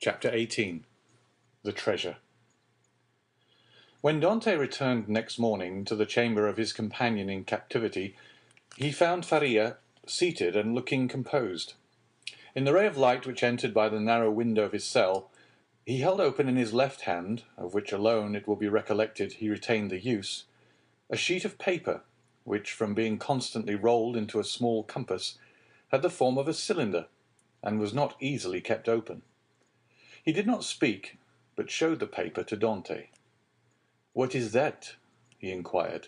Chapter 18. The Treasure. When Dante returned next morning to the chamber of his companion in captivity, he found Faria seated and looking composed. In the ray of light which entered by the narrow window of his cell, he held open in his left hand, of which alone, it will be recollected, he retained the use, a sheet of paper, which, from being constantly rolled into a small compass, had the form of a cylinder, and was not easily kept open. He did not speak, but showed the paper to Dante. "What is that?" he inquired.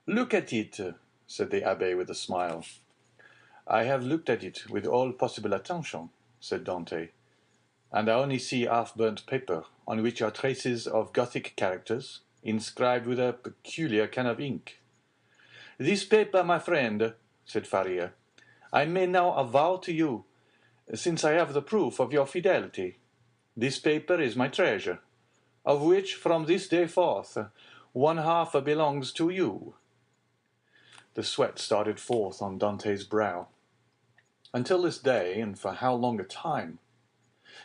"Look at it," said the abbé with a smile. "I have looked at it with all possible attention," said Dante, "and I only see half-burnt paper, on which are traces of Gothic characters, inscribed with a peculiar kind of ink." "This paper, my friend," said Faria, "I may now avow to you, since I have the proof of your fidelity. This paper is my treasure, of which from this day forth one half belongs to you." The sweat started forth on Dante's brow. Until this day, and for how long a time,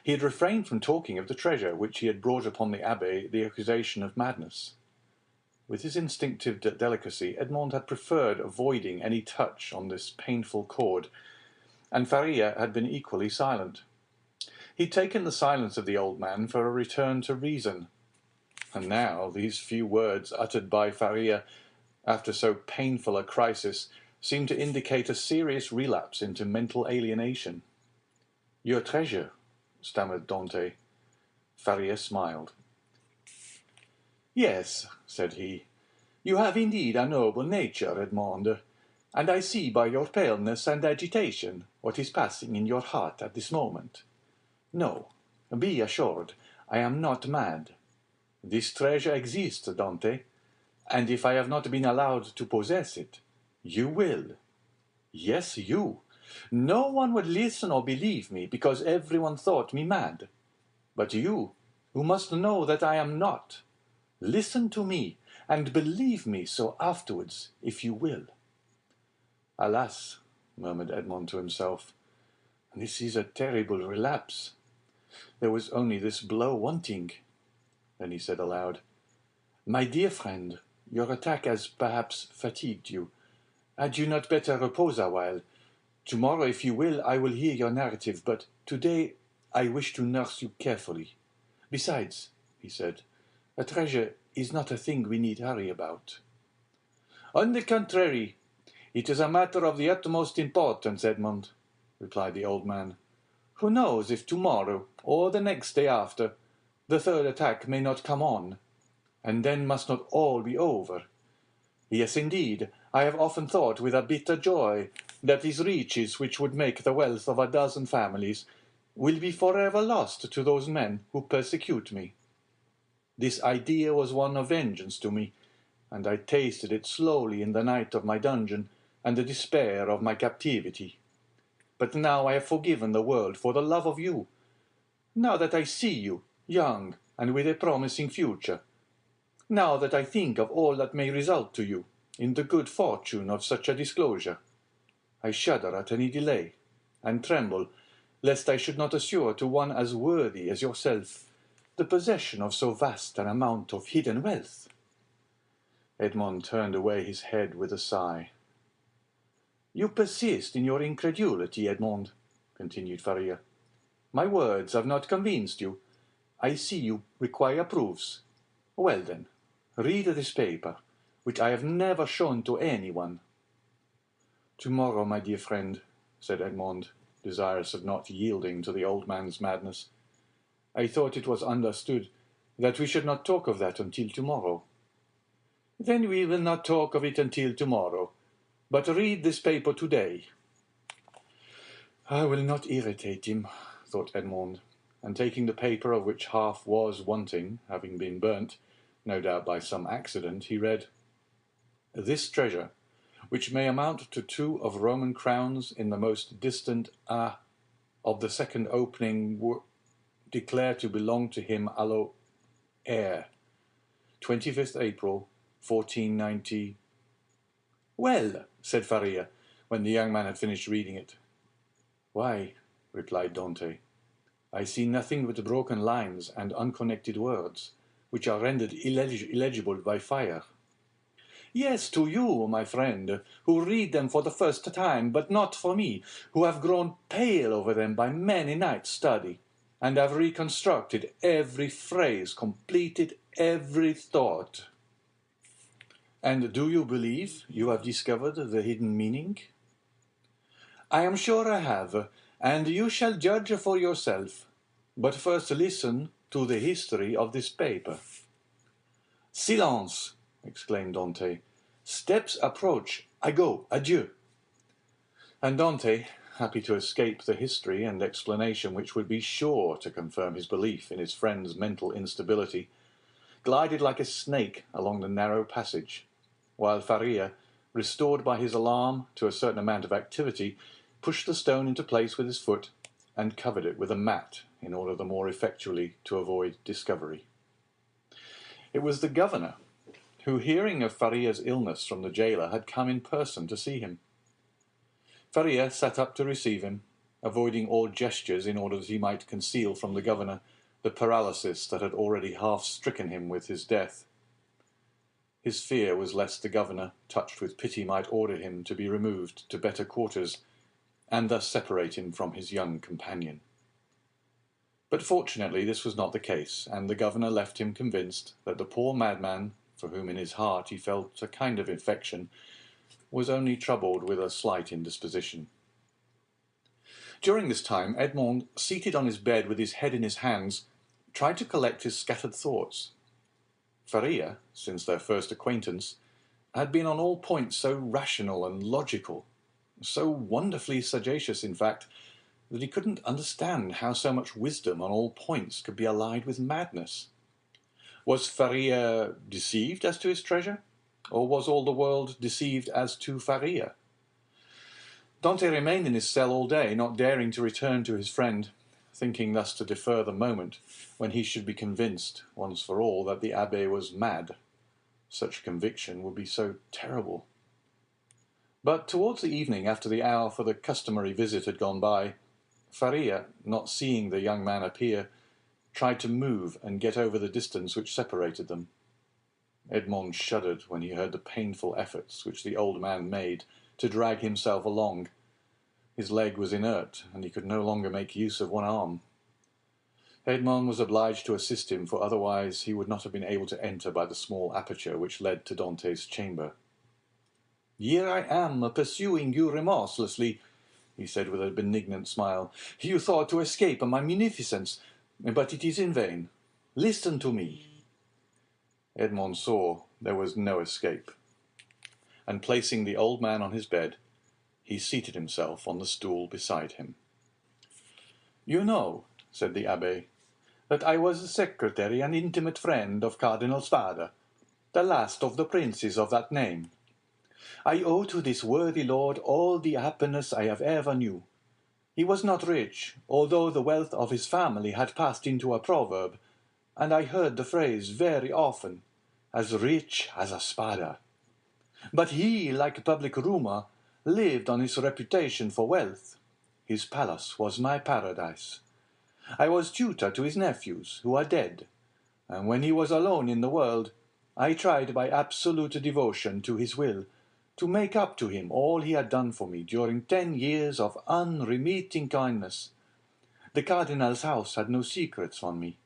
he had refrained from talking of the treasure which he had brought upon the abbé the accusation of madness. With his instinctive delicacy, Edmond had preferred avoiding any touch on this painful chord, and Faria had been equally silent. He had taken the silence of the old man for a return to reason, and now these few words uttered by Faria after so painful a crisis seemed to indicate a serious relapse into mental alienation. "Your treasure," stammered Dante. Faria smiled. "Yes," said he, "you have indeed a noble nature, Edmond, and I see by your paleness and agitation what is passing in your heart at this moment. No, be assured, I am not mad. This treasure exists, Dante, and if I have not been allowed to possess it, you will. Yes, you. No one would listen or believe me, because everyone thought me mad. But you, who must know that I am not, listen to me, and believe me so afterwards, if you will." "Alas," murmured Edmond to himself, "this is a terrible relapse. There was only this blow wanting." Then he said aloud, "My dear friend, your attack has perhaps fatigued you. Had you not better repose a while? Tomorrow, if you will, I will hear your narrative, but today I wish to nurse you carefully. Besides," he said, "a treasure is not a thing we need hurry about." "On the contrary, it is a matter of the utmost importance, Edmond," replied the old man. "Who knows if tomorrow, or the next day after, the third attack may not come on, and then must not all be over? Yes, indeed, I have often thought with a bitter joy that these riches which would make the wealth of a dozen families will be forever lost to those men who persecute me. This idea was one of vengeance to me, and I tasted it slowly in the night of my dungeon and the despair of my captivity. But now I have forgiven the world for the love of you. Now that I see you, young and with a promising future, now that I think of all that may result to you in the good fortune of such a disclosure, I shudder at any delay, and tremble lest I should not assure to one as worthy as yourself the possession of so vast an amount of hidden wealth." Edmond turned away his head with a sigh. "You persist in your incredulity, Edmond," continued Faria. "My words have not convinced you. I see you require proofs. Well then, read this paper, which I have never shown to anyone." "Tomorrow, my dear friend," said Edmond, desirous of not yielding to the old man's madness. "I thought it was understood that we should not talk of that until tomorrow." "Then we will not talk of it until tomorrow, but read this paper today." "I will not irritate him," thought Edmond, and taking the paper, of which half was wanting, having been burnt, no doubt by some accident, he read, "This treasure, which may amount to 2 of Roman crowns in the most distant of the second opening, declare to belong to him allo heir, 25th April, 1490. "Well," said Faria, when the young man had finished reading it. "Why," replied Dante, I see nothing but broken lines and unconnected words, which are rendered illegible by fire. Yes, to you, my friend, who read them for the first time, but not for me, who have grown pale over them by many nights' study, and have reconstructed every phrase, completed every thought. And do you believe you have discovered the hidden meaning? I am sure I have, and you shall judge for yourself. But first listen to the history of this paper. Silence! Exclaimed Dante. Steps approach. I go. Adieu. And Dante, happy to escape the history and explanation which would be sure to confirm his belief in his friend's mental instability, glided like a snake along the narrow passage, while Faria, restored by his alarm to a certain amount of activity, pushed the stone into place with his foot and covered it with a mat in order the more effectually to avoid discovery. It was the governor, who, hearing of Faria's illness from the jailer, had come in person to see him. Faria sat up to receive him, avoiding all gestures in order that he might conceal from the governor the paralysis that had already half stricken him with his death. His fear was lest the governor, touched with pity, might order him to be removed to better quarters, and thus separate him from his young companion. But fortunately this was not the case, and the governor left him convinced that the poor madman, for whom in his heart he felt a kind of affection, was only troubled with a slight indisposition. During this time, Edmond, seated on his bed with his head in his hands, tried to collect his scattered thoughts. Faria, since their first acquaintance, had been on all points so rational and logical, so wonderfully sagacious, in fact, that he couldn't understand how so much wisdom on all points could be allied with madness. Was Faria deceived as to his treasure, or was all the world deceived as to Faria? Dante remained in his cell all day, not daring to return to his friend, thinking thus to defer the moment when he should be convinced, once for all, that the abbé was mad. Such conviction would be so terrible. But towards the evening, after the hour for the customary visit had gone by, Faria, not seeing the young man appear, tried to move and get over the distance which separated them. Edmond shuddered when he heard the painful efforts which the old man made to drag himself along. His leg was inert, and he could no longer make use of one arm. Edmond was obliged to assist him, for otherwise he would not have been able to enter by the small aperture which led to Dante's chamber. "Here I am, pursuing you remorselessly," he said with a benignant smile. "You thought to escape my munificence, but it is in vain. Listen to me." Edmond saw there was no escape, and placing the old man on his bed, he seated himself on the stool beside him. "You know," said the abbé, "that I was the secretary and intimate friend of Cardinal Spada, the last of the princes of that name. I owe to this worthy lord all the happiness I have ever knew. He was not rich, although the wealth of his family had passed into a proverb, and I heard the phrase very often, as rich as a Spada. But he, like public rumor, lived on his reputation for wealth. His palace was my paradise. I was tutor to his nephews, who are dead, and when he was alone in the world, I tried by absolute devotion to his will to make up to him all he had done for me during 10 years of unremitting kindness. The cardinal's house had no secrets from me.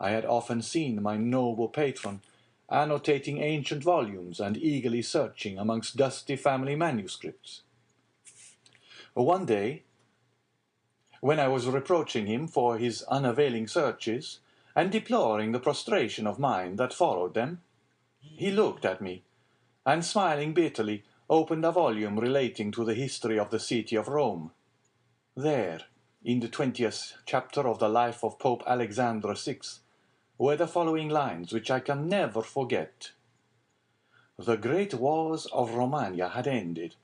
I had often seen my noble patron annotating ancient volumes and eagerly searching amongst dusty family manuscripts. One day, when I was reproaching him for his unavailing searches, and deploring the prostration of mind that followed them, he looked at me, and smiling bitterly, opened a volume relating to the history of the city of Rome. There, in the 20th chapter of the life of Pope Alexandre VI, were the following lines, which I can never forget. The great wars of Romagna had ended.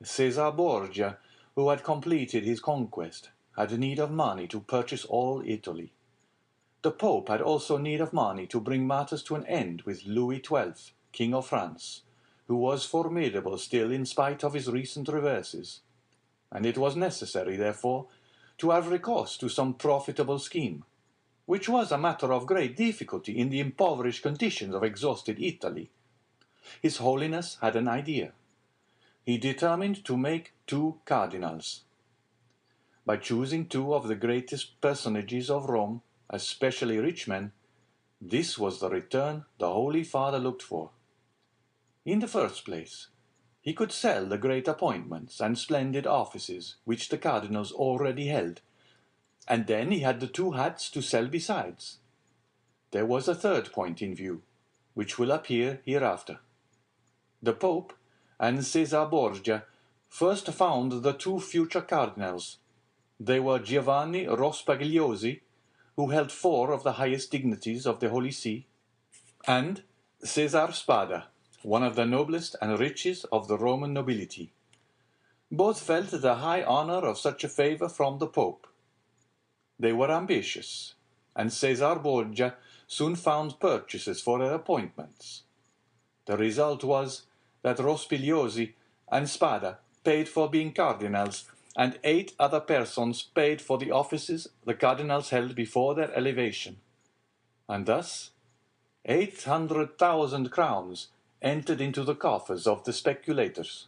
Caesar Borgia, who had completed his conquest, had need of money to purchase all Italy. The Pope had also need of money to bring matters to an end with Louis XII, King of France, who was formidable still in spite of his recent reverses, and it was necessary, therefore, to have recourse to some profitable scheme, which was a matter of great difficulty in the impoverished conditions of exhausted Italy. His Holiness had an idea. He determined to make 2 cardinals. By choosing 2 of the greatest personages of Rome, especially rich men, this was the return the Holy Father looked for. In the first place, he could sell the great appointments and splendid offices which the cardinals already held, and then he had the 2 hats to sell besides. There was a third point in view, which will appear hereafter. The Pope and Caesar Borgia first found the 2 future cardinals. They were Giovanni Rospagliosi, who held 4 of the highest dignities of the Holy See, and Cesar Spada, one of the noblest and richest of the Roman nobility. Both felt the high honor of such a favor from the Pope. They were ambitious, and Cesar Borgia soon found purchasers for their appointments. The result was that Rospigliosi and Spada paid for being cardinals, and 8 other persons paid for the offices the cardinals held before their elevation. And thus 800,000 crowns entered into the coffers of the speculators.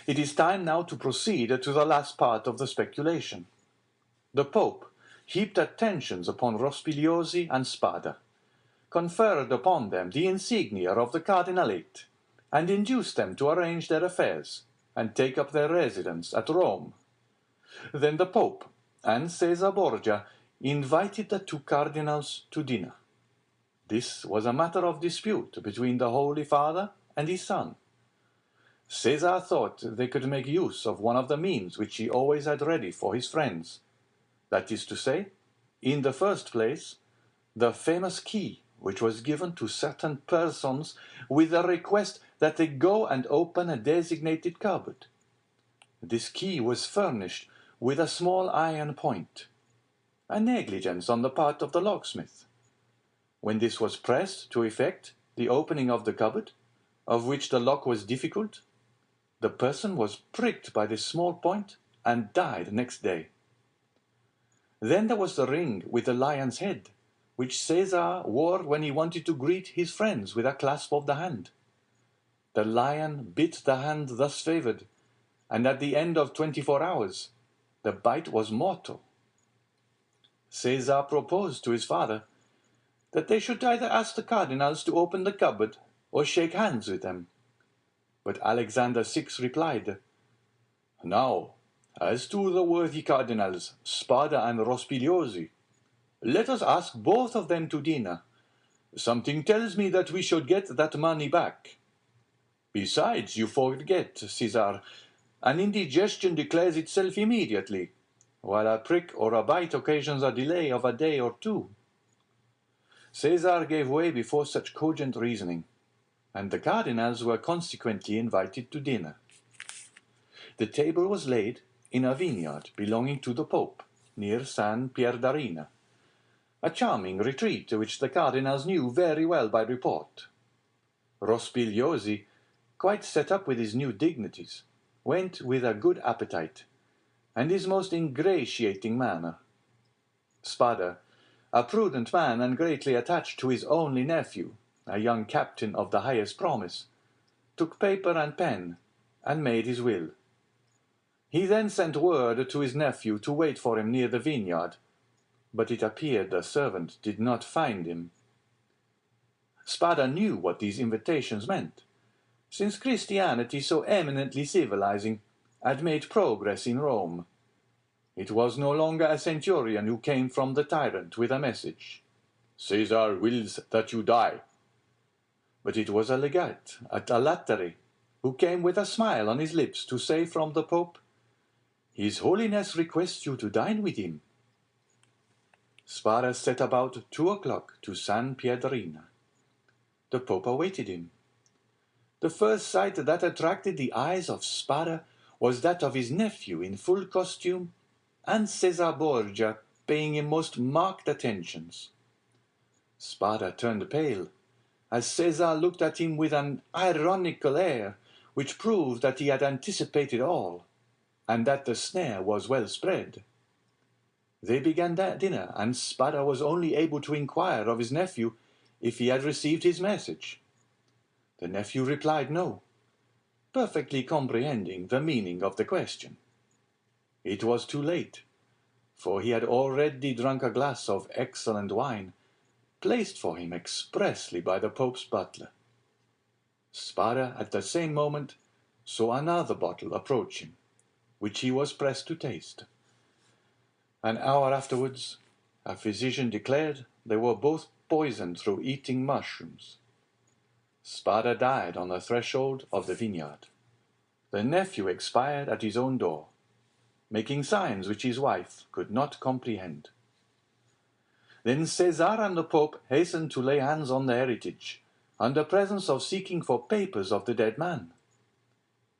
It is time now to proceed to the last part of the speculation. The Pope heaped attentions upon Rospigliosi and Spada, conferred upon them the insignia of the cardinalate, and induced them to arrange their affairs and take up their residence at Rome. Then the Pope and Caesar Borgia invited the 2 cardinals to dinner. This was a matter of dispute between the Holy Father and his son. Caesar thought they could make use of one of the means which he always had ready for his friends. That is to say, in the first place, the famous key which was given to certain persons with the request that they go and open a designated cupboard. This key was furnished with a small iron point, a negligence on the part of the locksmith. When this was pressed to effect the opening of the cupboard, of which the lock was difficult, the person was pricked by this small point and died next day. Then there was the ring with the lion's head, which Caesar wore when he wanted to greet his friends with a clasp of the hand. The lion bit the hand thus favored, and at the end of 24 hours, the bite was mortal. Caesar proposed to his father that they should either ask the cardinals to open the cupboard or shake hands with them. But Alexander VI replied, "Now, as to the worthy cardinals, Spada and Rospigliosi, let us ask both of them to dinner. Something tells me that we should get that money back. Besides, you forget, Caesar, an indigestion declares itself immediately, while a prick or a bite occasions a delay of a day or 2. Caesar gave way before such cogent reasoning, and the cardinals were consequently invited to dinner. The table was laid in a vineyard belonging to the Pope, near San Pierdarina, a charming retreat which the cardinals knew very well by report. Rospigliosi, quite set up with his new dignities, went with a good appetite, and his most ingratiating manner. Spada, a prudent man and greatly attached to his only nephew, a young captain of the highest promise, took paper and pen, and made his will. He then sent word to his nephew to wait for him near the vineyard, but it appeared the servant did not find him. Spada knew what these invitations meant, since Christianity, so eminently civilizing, had made progress in Rome. It was no longer a centurion who came from the tyrant with a message, "Caesar wills that you die," but it was a legate at a Latere who came with a smile on his lips to say from the Pope, "His Holiness requests you to dine with him." Spada set about 2 o'clock to San Pierdarina. The Pope awaited him. The first sight that attracted the eyes of Spada was that of his nephew in full costume, and Caesar Borgia paying him most marked attentions. Spada turned pale, as Caesar looked at him with an ironical air, which proved that he had anticipated all. and that the snare was well spread. They began that dinner, and Spada was only able to inquire of his nephew if he had received his message. The nephew replied no, perfectly comprehending the meaning of the question. It was too late, for he had already drunk a glass of excellent wine, placed for him expressly by the Pope's butler. Spada at the same moment saw another bottle approach him, which he was pressed to taste. An hour afterwards, a physician declared they were both poisoned through eating mushrooms. Spada died on the threshold of the vineyard. The nephew expired at his own door, making signs which his wife could not comprehend. Then Cæsar and the Pope hastened to lay hands on the heritage, under presence of seeking for papers of the dead man.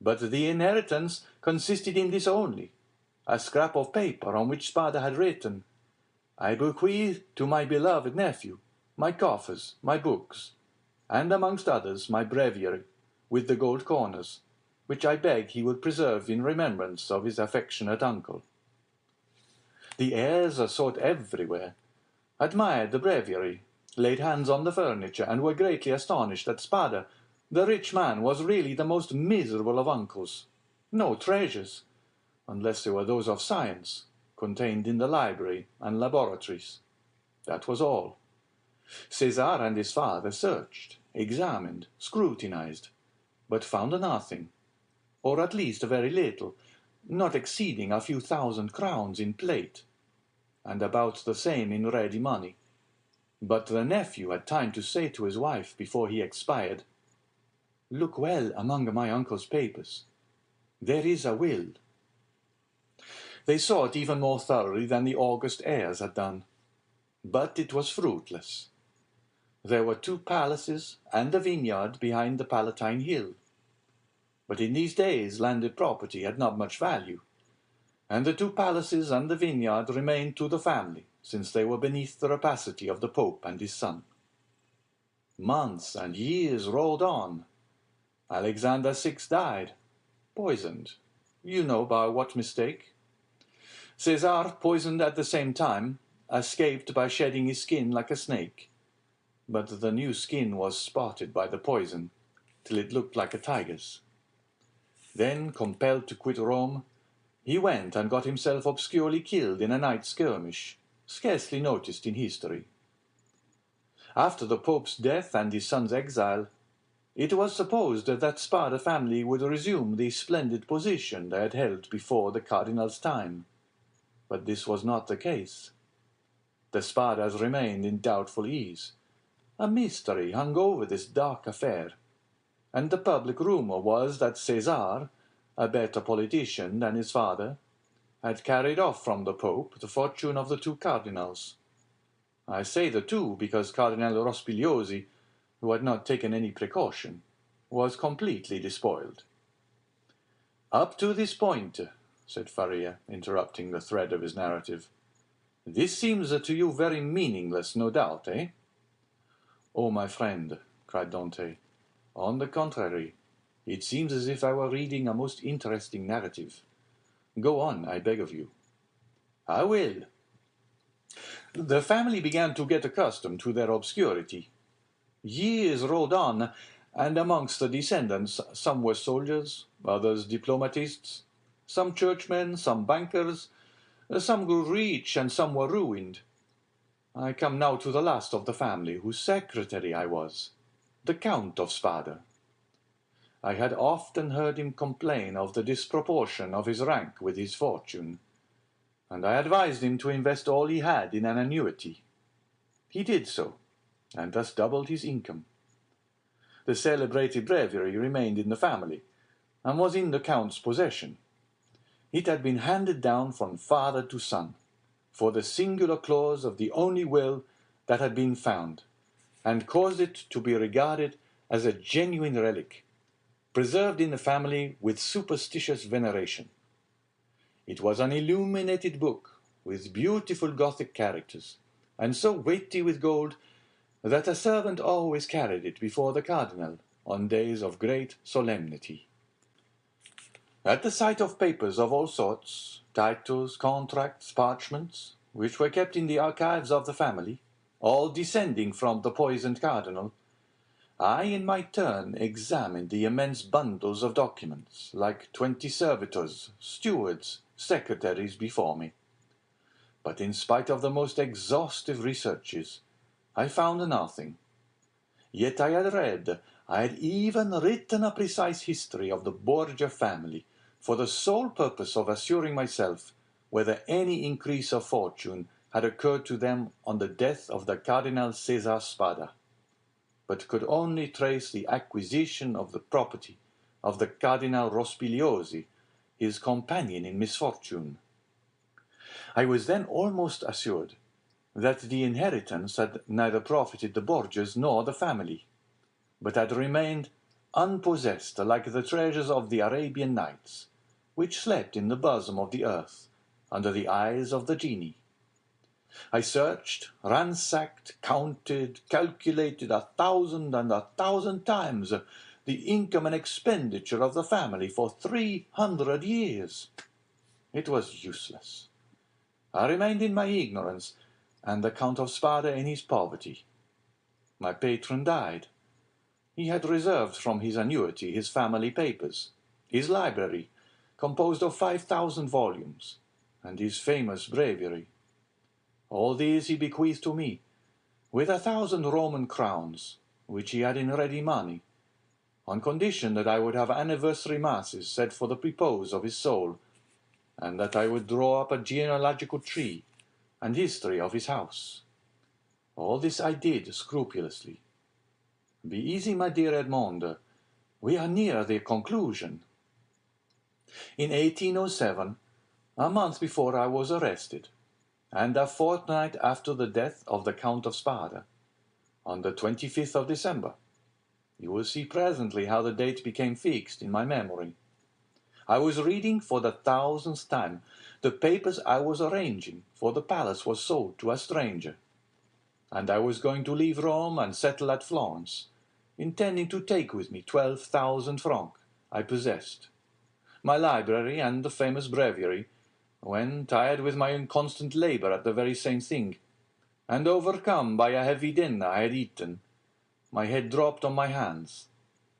But the inheritance consisted in this only, a scrap of paper on which Spada had written, "I bequeath to my beloved nephew my coffers, my books, and amongst others my breviary, with the gold corners, which I beg he will preserve in remembrance of his affectionate uncle." The heirs are sought everywhere, admired the breviary, laid hands on the furniture, and were greatly astonished that Spada, the rich man, was really the most miserable of uncles. No treasures, unless they were those of science, contained in the library and laboratories. That was all. Cæsar and his father searched, examined, scrutinized, but found nothing, or at least very little, not exceeding a few 1,000 crowns in plate, and about the same in ready money. But the nephew had time to say to his wife before he expired, "Look well among my uncle's papers. There is a will." They sought even more thoroughly than the august heirs had done, but it was fruitless. There were 2 palaces and a vineyard behind the Palatine Hill. But in these days landed property had not much value, and the 2 palaces and the vineyard remained to the family, since they were beneath the rapacity of the Pope and his son. Months and years rolled on. Alexander VI died, poisoned. You know by what mistake. Cæsar, poisoned at the same time, escaped by shedding his skin like a snake. But the new skin was spotted by the poison, till it looked like a tiger's. Then, compelled to quit Rome, he went and got himself obscurely killed in a night skirmish, scarcely noticed in history. After the Pope's death and his son's exile, it was supposed that Spada family would resume the splendid position they had held before the cardinal's time. But this was not the case. The Spadas remained in doubtful ease. A mystery hung over this dark affair, and the public rumor was that Cæsar, a better politician than his father, had carried off from the Pope the fortune of the 2 cardinals. I say the 2 because Cardinal Rospigliosi, who had not taken any precaution, was completely despoiled. "Up to this point," said Faria, interrupting the thread of his narrative, "this seems to you very meaningless, no doubt, eh?" "Oh, my friend," cried Dante, "on the contrary, it seems as if I were reading a most interesting narrative. Go on, I beg of you." "I will. The family began to get accustomed to their obscurity. Years rolled on, and amongst the descendants some were soldiers, others diplomatists, some churchmen, some bankers, some grew rich and some were ruined. I come now to the last of the family, whose secretary I was, the Count of Spada. I had often heard him complain of the disproportion of his rank with his fortune, and I advised him to invest all he had in an annuity. He did so, and thus doubled his income. The celebrated breviary remained in the family, and was in the Count's possession. It had been handed down from father to son, for the singular clause of the only will that had been found, and caused it to be regarded as a genuine relic, preserved in the family with superstitious veneration. It was an illuminated book, with beautiful Gothic characters, and so weighty with gold that a servant always carried it before the cardinal on days of great solemnity. At the sight of papers of all sorts, titles, contracts, parchments, which were kept in the archives of the family, all descending from the poisoned cardinal, I in my turn examined the immense bundles of documents, like 20 servitors, stewards, secretaries before me. But in spite of the most exhaustive researches, I found nothing. Yet I had even written a precise history of the Borgia family, for the sole purpose of assuring myself whether any increase of fortune had occurred to them on the death of the Cardinal Cesar Spada, but could only trace the acquisition of the property of the Cardinal Rospigliosi, his companion in misfortune. I was then almost assured that the inheritance had neither profited the Borgias nor the family, but had remained unpossessed like the treasures of the Arabian Nights, which slept in the bosom of the earth, under the eyes of the genii. I searched, ransacked, counted, calculated 1,000 times the income and expenditure of the family for 300 years. It was useless. I remained in my ignorance, and the Count of Spada in his poverty. My patron died. He had reserved from his annuity his family papers, his library, composed of 5,000 volumes, and his famous breviary. All these he bequeathed to me, with 1,000 Roman crowns, which he had in ready money, on condition that I would have anniversary masses said for the repose of his soul, and that I would draw up a genealogical tree and history of his house. All this I did scrupulously. Be easy, my dear Edmond, we are near the conclusion. In 1807, a month before I was arrested, and a fortnight after the death of the Count of Spada, on the 25th of December. You will see presently how the date became fixed in my memory. I was reading for the 1,000th time the papers I was arranging, for the palace was sold to a stranger, and I was going to leave Rome and settle at Florence, intending to take with me 12,000 francs I possessed, my library and the famous breviary, when, tired with my inconstant labour at the very same thing, and overcome by a heavy dinner I had eaten, my head dropped on my hands,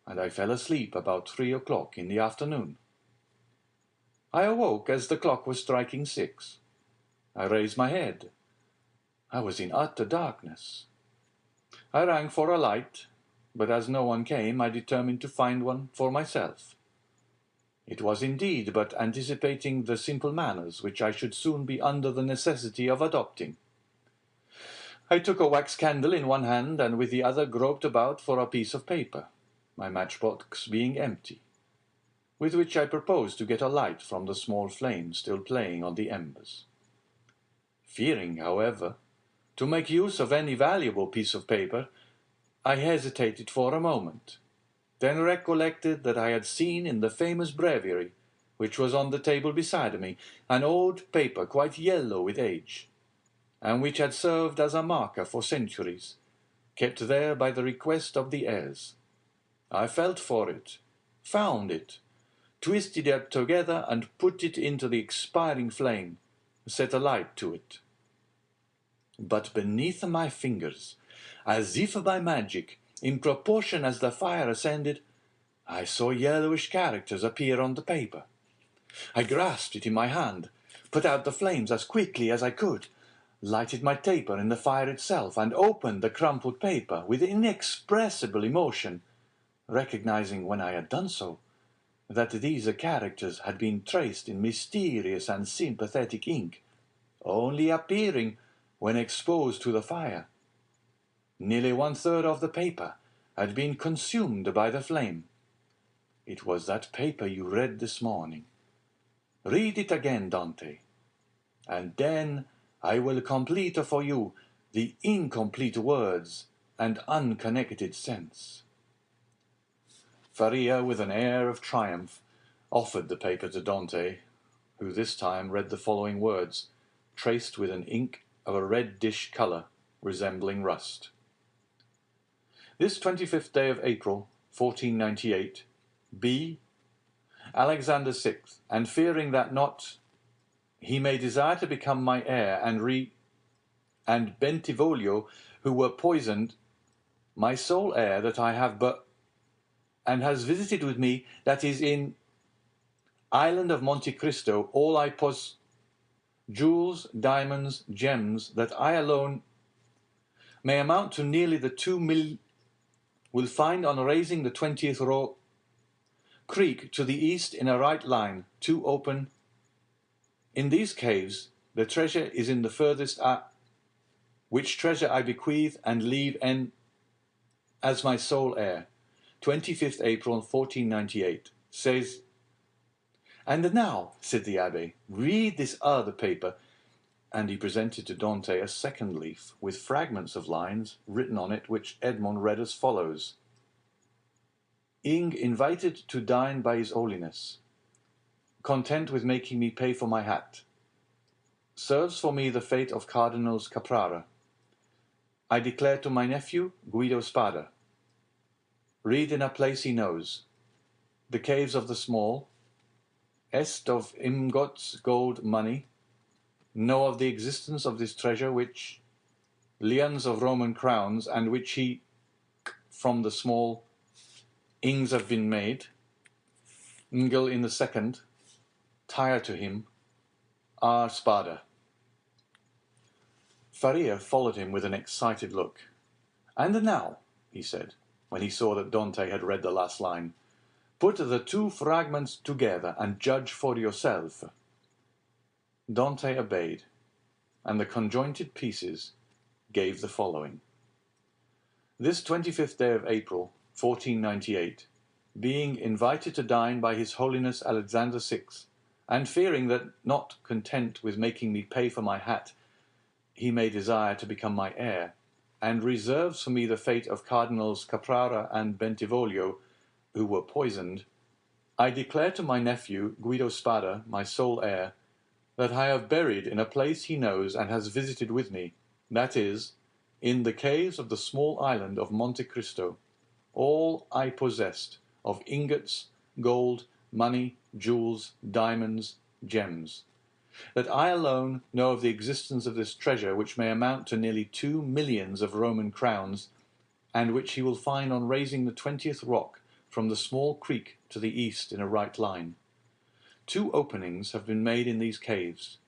and I fell asleep about 3 o'clock in the afternoon. I awoke as the clock was striking 6. I raised my head. I was in utter darkness. I rang for a light, but as no one came, I determined to find one for myself. It was indeed but anticipating the simple manners which I should soon be under the necessity of adopting. I took a wax candle in one hand, and with the other groped about for a piece of paper, my matchbox being empty, with which I proposed to get a light from the small flame still playing on the embers. Fearing, however, to make use of any valuable piece of paper, I hesitated for a moment, then recollected that I had seen in the famous breviary, which was on the table beside me, an old paper quite yellow with age, and which had served as a marker for centuries, kept there by the request of the heirs. I felt for it, found it, twisted it together, and put it into the expiring flame, set a light to it. But beneath my fingers, as if by magic, in proportion as the fire ascended, I saw yellowish characters appear on the paper. I grasped it in my hand, put out the flames as quickly as I could, lighted my taper in the fire itself, and opened the crumpled paper with inexpressible emotion, recognizing when I had done so that these characters had been traced in mysterious and sympathetic ink, only appearing when exposed to the fire. Nearly 1/3 of the paper had been consumed by the flame. It was that paper you read this morning. Read it again, Dante, and then I will complete for you the incomplete words and unconnected sense. Faria, with an air of triumph, offered the paper to Dante, who this time read the following words, traced with an ink of a reddish colour resembling rust. This 25th day of April, 1498, B. Alexander VI, and fearing that not he may desire to become my heir, and Bentivoglio, who were poisoned, my sole heir that I have and has visited with me, that is in island of Monte Cristo, all I jewels, diamonds, gems, that I alone may amount to nearly the 2 will find on raising the 20th row creek to the east in a right line, 2 open. In these caves the treasure is in the furthest, which treasure I bequeath and leave as my sole heir. 25th April 1498, says. And now, said the abbé, read this other paper, and he presented to Dante a second leaf, with fragments of lines written on it, which Edmond read as follows. Ing invited to dine by his holiness, content with making me pay for my hat, serves for me the fate of Cardinals Caprara. I declare to my nephew, Guido Spada, read in a place he knows, the caves of the small, est of ingots, gold, money, know of the existence of this treasure which lions of Roman crowns, and which he from the small ings have been made, Ngel in the second, tire to him, R. Spada. Faria followed him with an excited look. And now, he said, when he saw that Dante had read the last line, put the 2 fragments together and judge for yourself. Dante obeyed, and the conjointed pieces gave the following. This 25th day of April, 1498, being invited to dine by His Holiness Alexander VI, and fearing that, not content with making me pay for my hat, he may desire to become my heir, and reserves for me the fate of Cardinals Caprara and Bentivoglio, who were poisoned, I declare to my nephew, Guido Spada, my sole heir, that I have buried in a place he knows and has visited with me, that is, in the caves of the small island of Monte Cristo, all I possessed of ingots, gold, money, jewels, diamonds, gems, that I alone know of the existence of this treasure, which may amount to nearly 2 millions of Roman crowns, and which he will find on raising the 20th rock from the small creek to the east in a right line. 2 openings have been made in these caves.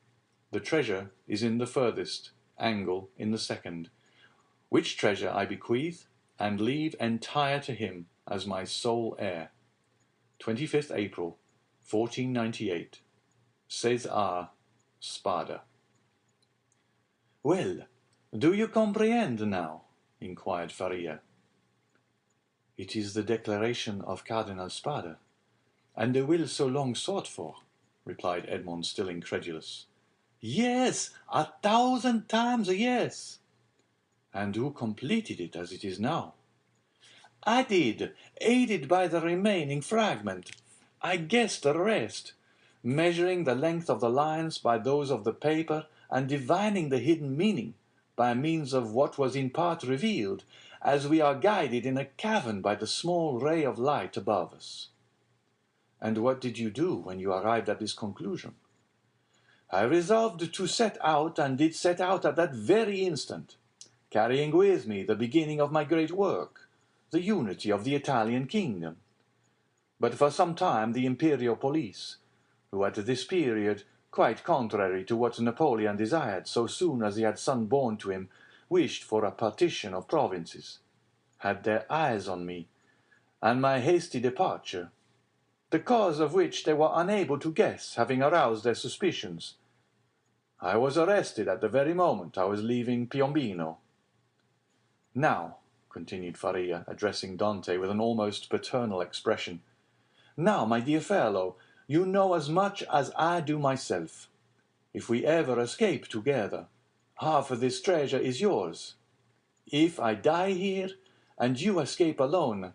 The treasure is in the furthest angle in the second, which treasure I bequeath and leave entire to him as my sole heir. 25th April, 1498. César Spada. Well, do you comprehend now? Inquired Faria. It is the declaration of Cardinal Spada, and the will so long sought for, replied Edmond, still incredulous. Yes, 1,000 times yes. And who completed it as it is now? I did, aided by the remaining fragment. I guessed the rest, measuring the length of the lines by those of the paper, and divining the hidden meaning by means of what was in part revealed, as we are guided in a cavern by the small ray of light above us. And what did you do when you arrived at this conclusion? I resolved to set out, and did set out at that very instant, carrying with me the beginning of my great work, the unity of the Italian kingdom. But for some time the imperial police, who at this period, quite contrary to what Napoleon desired so soon as he had son born to him, wished for a partition of provinces, had their eyes on me, and my hasty departure, the cause of which they were unable to guess, having aroused their suspicions. I was arrested at the very moment I was leaving Piombino. Now, continued Faria, addressing Dante with an almost paternal expression, now, my dear fellow, you know as much as I do myself. If we ever escape together, half of this treasure is yours. If I die here, and you escape alone,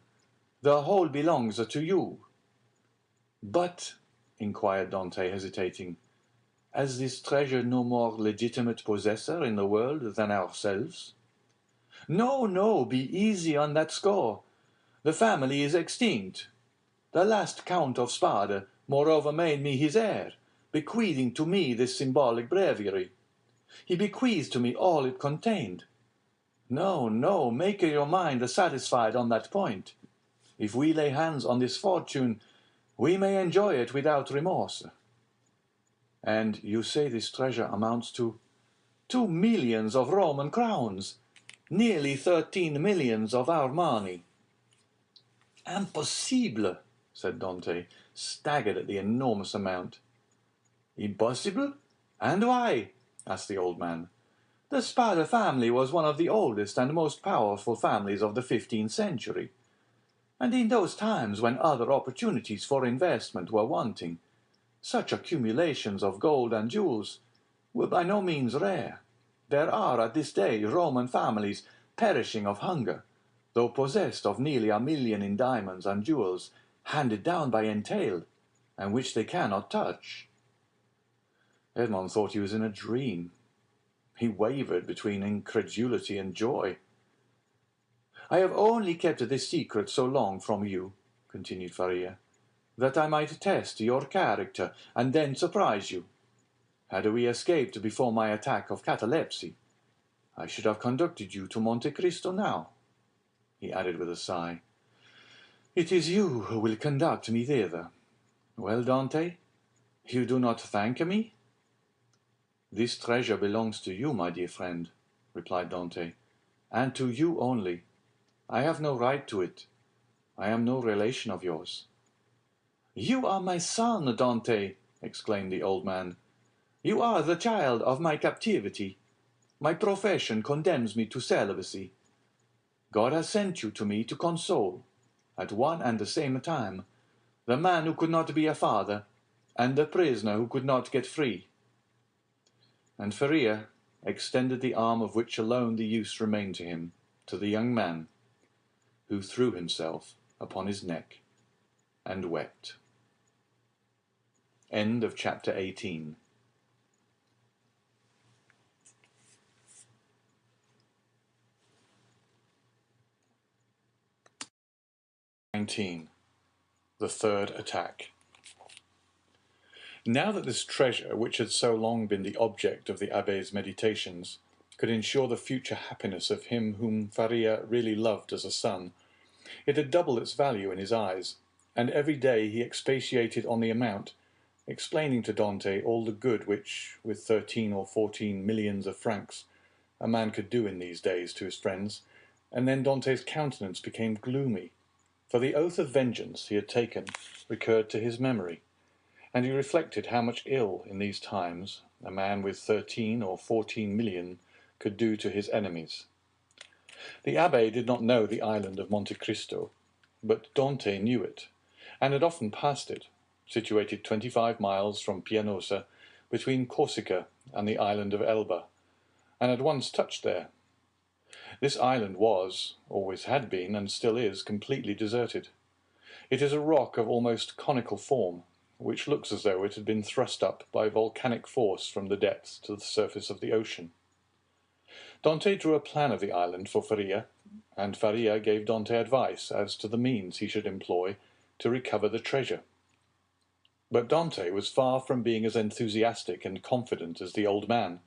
the whole belongs to you. But, inquired Dante, hesitating, has this treasure no more legitimate possessor in the world than ourselves? No, no, be easy on that score. The family is extinct. The last Count of Spada, moreover made me his heir, bequeathing to me this symbolic breviary. He bequeathed to me all it contained. No, no, make your mind satisfied on that point. If we lay hands on this fortune, we may enjoy it without remorse. And you say this treasure amounts to 2 millions of Roman crowns, nearly 13 millions of our money. Impossible, said Dante, staggered at the enormous amount. Impossible? And why? Asked the old man. The Spada family was one of the oldest and most powerful families of the 15th century, and in those times when other opportunities for investment were wanting, such accumulations of gold and jewels were by no means rare. There are at this day Roman families perishing of hunger, though possessed of nearly 1 million in diamonds and jewels handed down by entail, and which they cannot touch. Edmond thought he was in a dream. He wavered between incredulity and joy. I have only kept this secret so long from you, continued Faria, that I might test your character and then surprise you. Had we escaped before my attack of catalepsy, I should have conducted you to Monte Cristo now, he added with a sigh. It is you who will conduct me thither. Well, Dante, you do not thank me? This treasure belongs to you, my dear friend, replied Dante, and to you only. I have no right to it. I am no relation of yours. You are my son, Dante, exclaimed the old man. You are the child of my captivity. My profession condemns me to celibacy. God has sent you to me to console, at one and the same time, the man who could not be a father, and the prisoner who could not get free. And Faria extended the arm of which alone the use remained to him, to the young man, who threw himself upon his neck and wept. End of chapter 18. The third attack. Now that this treasure, which had so long been the object of the abbé's meditations, could ensure the future happiness of him whom Faria really loved as a son, it had doubled its value in his eyes, and every day he expatiated on the amount, explaining to Dante all the good which, with 13 or 14 millions of francs, a man could do in these days to his friends, and then Dante's countenance became gloomy, for the oath of vengeance he had taken recurred to his memory, and he reflected how much ill in these times a man with 13 or 14 million could do to his enemies. The abbé did not know the island of Monte Cristo, but Dante knew it, and had often passed it, situated 25 miles from Pianosa, between Corsica and the island of Elba, and had once touched there. This island was, always had been, and still is, completely deserted. It is a rock of almost conical form, which looks as though it had been thrust up by volcanic force from the depths to the surface of the ocean. Dante drew a plan of the island for Faria, and Faria gave Dante advice as to the means he should employ to recover the treasure. But Dante was far from being as enthusiastic and confident as the old man.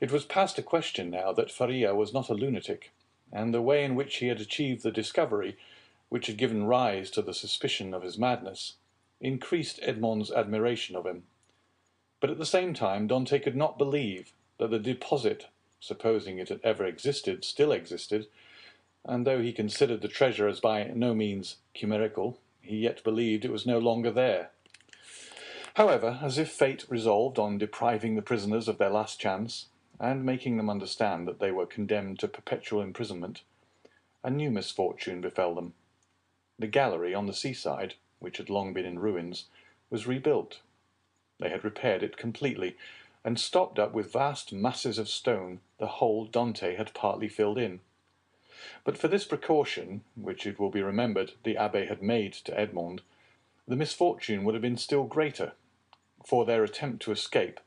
It was past a question now that Faria was not a lunatic, and the way in which he had achieved the discovery, which had given rise to the suspicion of his madness, increased Edmond's admiration of him. But at the same time Dante could not believe that the deposit, supposing it had ever existed, still existed, and though he considered the treasure as by no means chimerical, he yet believed it was no longer there. However, as if fate resolved on depriving the prisoners of their last chance, and making them understand that they were condemned to perpetual imprisonment, a new misfortune befell them. The gallery on the seaside, which had long been in ruins, was rebuilt. They had repaired it completely, and stopped up with vast masses of stone the hole Dante had partly filled in. But for this precaution, which it will be remembered the abbé had made to Edmond, the misfortune would have been still greater, for their attempt to escape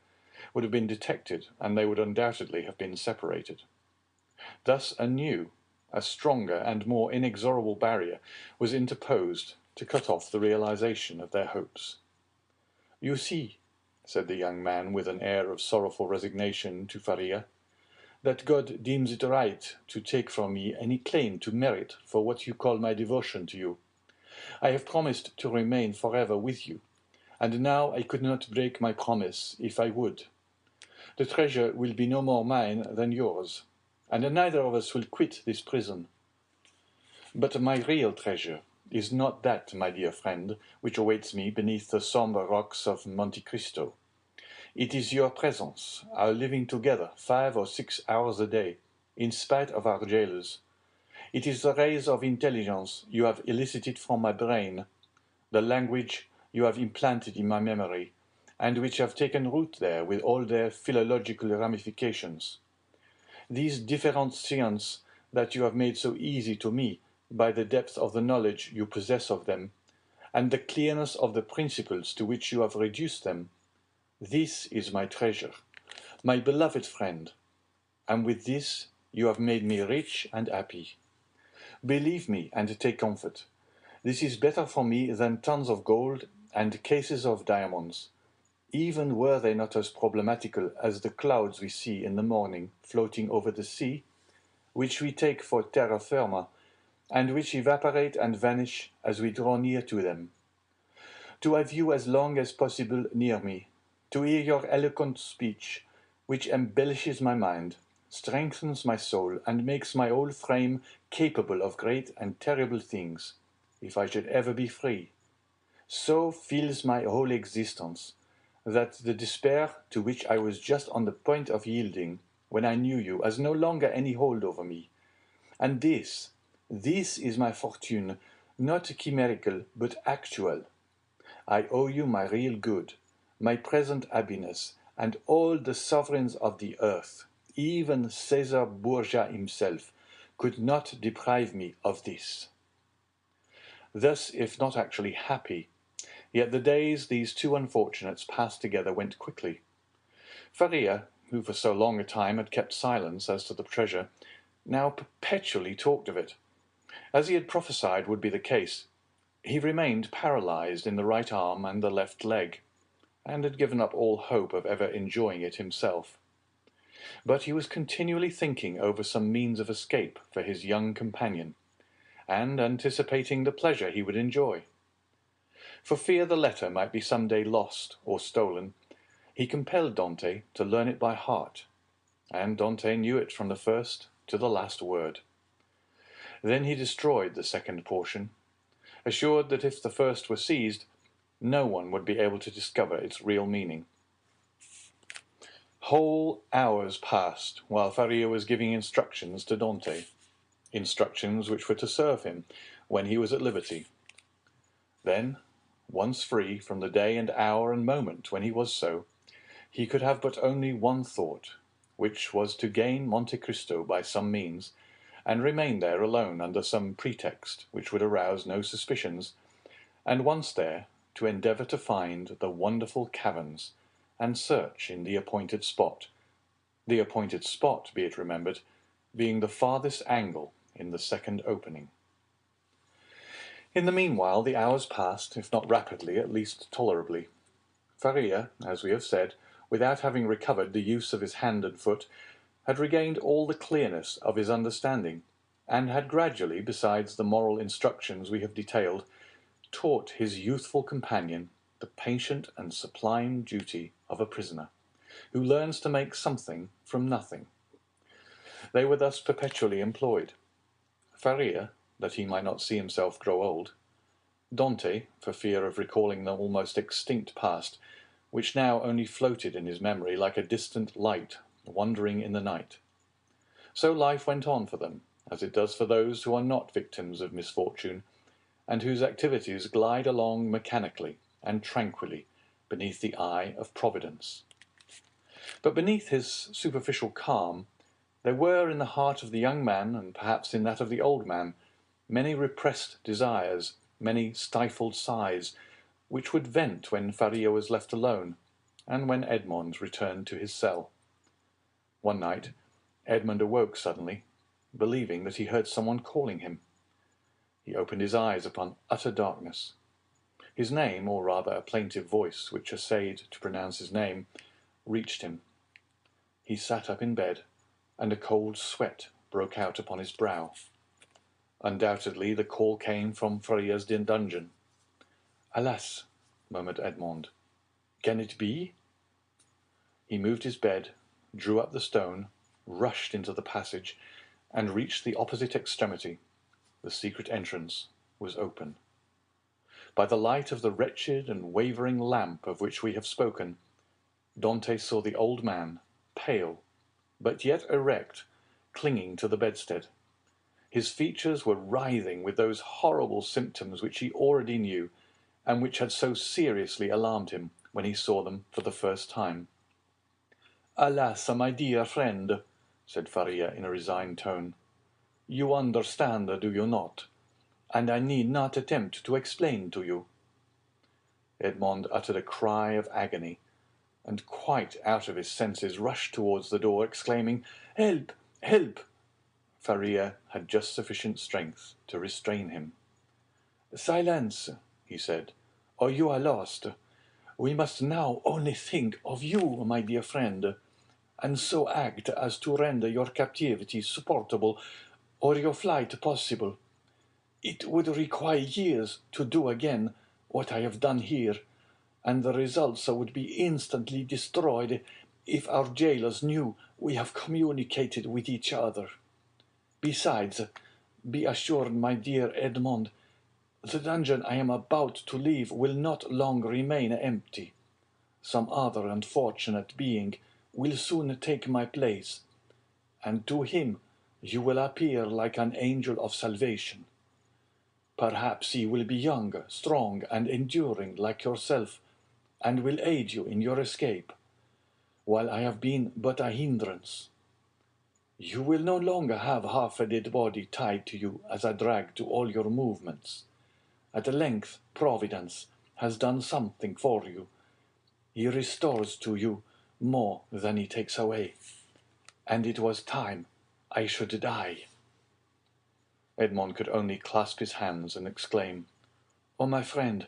would have been detected, and they would undoubtedly have been separated. Thus a new, a stronger and more inexorable barrier was interposed to cut off the realization of their hopes. "You see," said the young man with an air of sorrowful resignation to Faria, "that God deems it right to take from me any claim to merit for what you call my devotion to you. I have promised to remain forever with you, and now I could not break my promise if I would. The treasure will be no more mine than yours, and neither of us will quit this prison. But my real treasure is not that, my dear friend, which awaits me beneath the sombre rocks of Monte Cristo. It is your presence, our living together 5 or 6 hours a day, in spite of our jailers. It is the rays of intelligence you have elicited from my brain, the language you have implanted in my memory, and which have taken root there with all their philological ramifications. These differentiations that you have made so easy to me by the depth of the knowledge you possess of them, and the clearness of the principles to which you have reduced them, this is my treasure, my beloved friend, and with this you have made me rich and happy. Believe me and take comfort. This is better for me than tons of gold and cases of diamonds, even were they not as problematical as the clouds we see in the morning floating over the sea, which we take for terra firma, and which evaporate and vanish as we draw near to them. To have you as long as possible near me, to hear your eloquent speech, which embellishes my mind, strengthens my soul, and makes my whole frame capable of great and terrible things, if I should ever be free, so fills my whole existence, that the despair to which I was just on the point of yielding when I knew you has no longer any hold over me. And this is my fortune, not chimerical, but actual. I owe you my real good, my present happiness, and all the sovereigns of the earth, even Caesar Borgia himself, could not deprive me of this. Thus, if not actually happy, yet the days these two unfortunates passed together went quickly. Faria, who for so long a time had kept silence as to the treasure, now perpetually talked of it. As he had prophesied would be the case, he remained paralyzed in the right arm and the left leg, and had given up all hope of ever enjoying it himself. But he was continually thinking over some means of escape for his young companion, and anticipating the pleasure he would enjoy. For fear the letter might be some day lost or stolen, he compelled Dante to learn it by heart, and Dante knew it from the first to the last word. Then he destroyed the second portion, assured that if the first were seized, no one would be able to discover its real meaning. Whole hours passed while Faria was giving instructions to Dante, instructions which were to serve him when he was at liberty. Then, once free from the day and hour and moment when he was so, he could have but only one thought, which was to gain Monte Cristo by some means, and remain there alone under some pretext which would arouse no suspicions, and once there, to endeavour to find the wonderful caverns, and search in the appointed spot, be it remembered, being the farthest angle in the second opening. In the meanwhile the hours passed, if not rapidly, at least tolerably. Faria, as we have said, without having recovered the use of his hand and foot, had regained all the clearness of his understanding, and had gradually, besides the moral instructions we have detailed, taught his youthful companion the patient and sublime duty of a prisoner, who learns to make something from nothing. They were thus perpetually employed. Faria, that he might not see himself grow old; Dante, for fear of recalling the almost extinct past, which now only floated in his memory like a distant light wandering in the night. So life went on for them, as it does for those who are not victims of misfortune, and whose activities glide along mechanically and tranquilly beneath the eye of Providence. But beneath his superficial calm, there were in the heart of the young man, and perhaps in that of the old man, many repressed desires, many stifled sighs, which would vent when Faria was left alone, and when Edmond returned to his cell. One night, Edmond awoke suddenly, believing that he heard someone calling him. He opened his eyes upon utter darkness. His name, or rather a plaintive voice which essayed to pronounce his name, reached him. He sat up in bed, and a cold sweat broke out upon his brow. Undoubtedly the call came from Faria's dungeon. "Alas," murmured Edmond, "can it be?" He moved his bed, drew up the stone, rushed into the passage, and reached the opposite extremity. The secret entrance was open. By the light of the wretched and wavering lamp of which we have spoken, Dante saw the old man, pale, but yet erect, clinging to the bedstead. His features were writhing with those horrible symptoms which he already knew, and which had so seriously alarmed him when he saw them for the first time. "Alas, my dear friend," said Faria in a resigned tone, "you understand, do you not? And I need not attempt to explain to you." Edmond uttered a cry of agony, and quite out of his senses rushed towards the door, exclaiming, "Help! Help!" Faria had just sufficient strength to restrain him. "Silence," he said, "or you are lost. We must now only think of you, my dear friend, and so act as to render your captivity supportable, or your flight possible. It would require years to do again what I have done here, and the results would be instantly destroyed if our jailers knew we have communicated with each other. Besides, be assured, my dear Edmond, the dungeon I am about to leave will not long remain empty. Some other unfortunate being will soon take my place, and to him you will appear like an angel of salvation. Perhaps he will be young, strong, and enduring like yourself, and will aid you in your escape, while I have been but a hindrance. You will no longer have half a dead body tied to you as a drag to all your movements. At length Providence has done something for you. He restores to you more than he takes away, and it was time I should die." Edmond could only clasp his hands and exclaim, "Oh, my friend,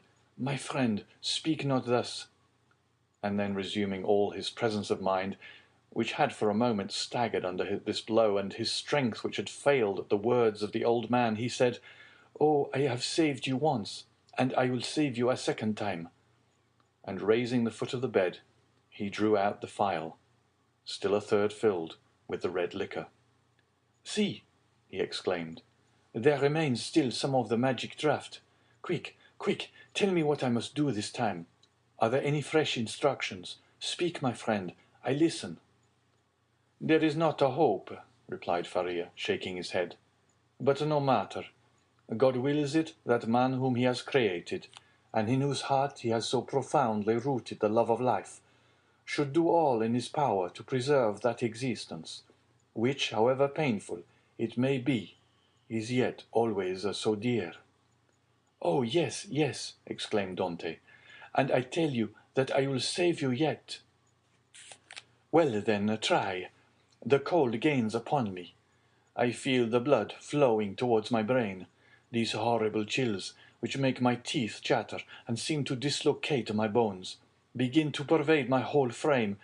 speak not thus!" And then, resuming all his presence of mind, which had for a moment staggered under this blow, and his strength which had failed at the words of the old man, he said, "Oh, I have saved you once, and I will save you a second time." And raising the foot of the bed, he drew out the phial, still a third filled with the red liquor. "See," he exclaimed, "there remains still some of the magic draught. Quick, quick, tell me what I must do this time. Are there any fresh instructions? Speak, my friend, I listen." "There is not a hope," replied Faria, shaking his head. "But no matter. God wills it that man whom he has created, and in whose heart he has so profoundly rooted the love of life, should do all in his power to preserve that existence, which, however painful it may be, is yet always so dear." "Oh, yes, yes," exclaimed Dante, "and I tell you that I will save you yet." "Well, then, try. The cold gains upon me. I feel the blood flowing towards my brain. These horrible chills, which make my teeth chatter and seem to dislocate my bones, begin to pervade my whole frame.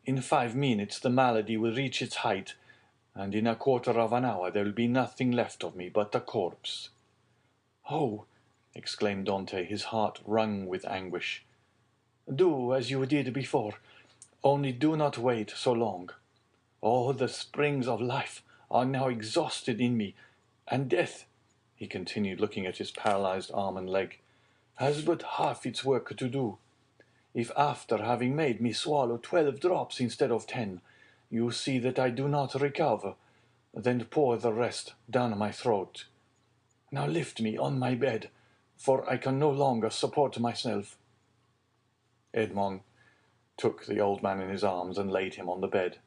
In 5 minutes the malady will reach its height, and in a quarter of an hour there will be nothing left of me but a corpse." "Oh!" exclaimed Dante, his heart wrung with anguish. "Do as you did before, only do not wait so long. All the springs of life are now exhausted in me, and death," he continued, looking at his paralyzed arm and leg, "has but half its work to do. If after having made me swallow 12 drops instead of 10, you see that I do not recover, then pour the rest down my throat. Now lift me on my bed, for I can no longer support myself." Edmond took the old man in his arms and laid him on the bed.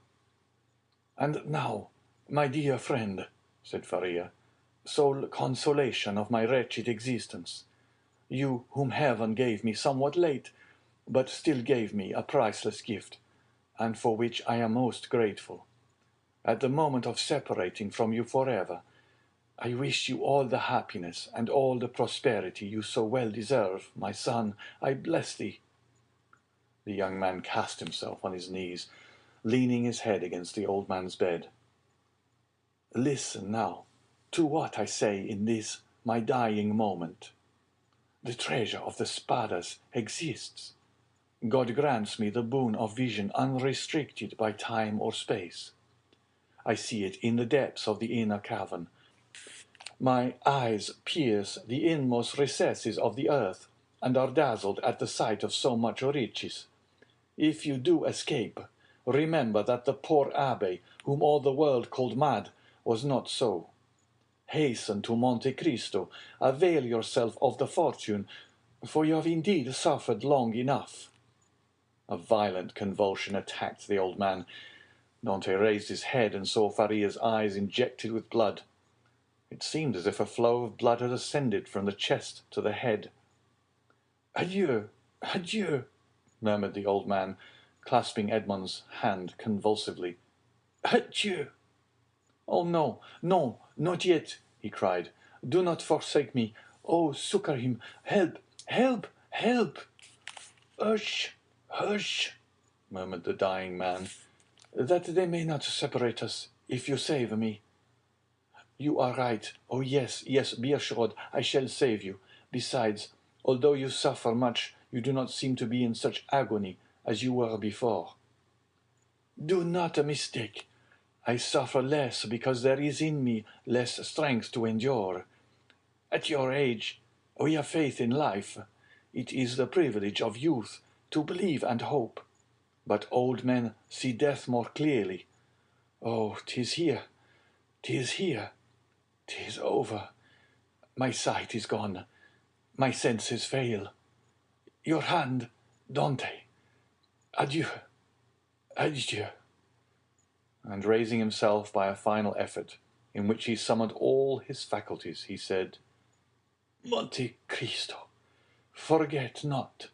"And now, my dear friend," said Faria, "sole consolation of my wretched existence, you whom heaven gave me somewhat late, but still gave me a priceless gift, and for which I am most grateful. At the moment of separating from you forever, I wish you all the happiness and all the prosperity you so well deserve, my son. I bless thee." The young man cast himself on his knees, leaning his head against the old man's bed. "Listen now to what I say in this my dying moment. The treasure of the Spadas exists. God grants me the boon of vision unrestricted by time or space. I see it in the depths of the inner cavern. My eyes pierce the inmost recesses of the earth, and are dazzled at the sight of so much riches. If you do escape, remember that the poor abbé, whom all the world called mad, was not so. Hasten to Monte Cristo, avail yourself of the fortune, for you have indeed suffered long enough." A violent convulsion attacked the old man. Dante raised his head and saw Faria's eyes injected with blood. It seemed as if a flow of blood had ascended from the chest to the head. "Adieu, adieu," murmured the old man, clasping Edmond's hand convulsively. "Adieu." "Oh, no, no, not yet," he cried. "Do not forsake me. Oh, succor him. Help, help, help." "Hush, hush," murmured the dying man, "that they may not separate us, if you save me." "You are right. Oh, yes, yes, be assured I shall save you. Besides, although you suffer much, you do not seem to be in such agony as you were before." "Do not mistake. I suffer less because there is in me less strength to endure. At your age, we have faith in life. It is the privilege of youth to believe and hope. But old men see death more clearly. Oh, 'tis here, 'tis here, 'tis over. My sight is gone, my senses fail. Your hand, Dante. Adieu, adieu." And raising himself by a final effort, in which he summoned all his faculties, he said, "Monte Cristo, forget not,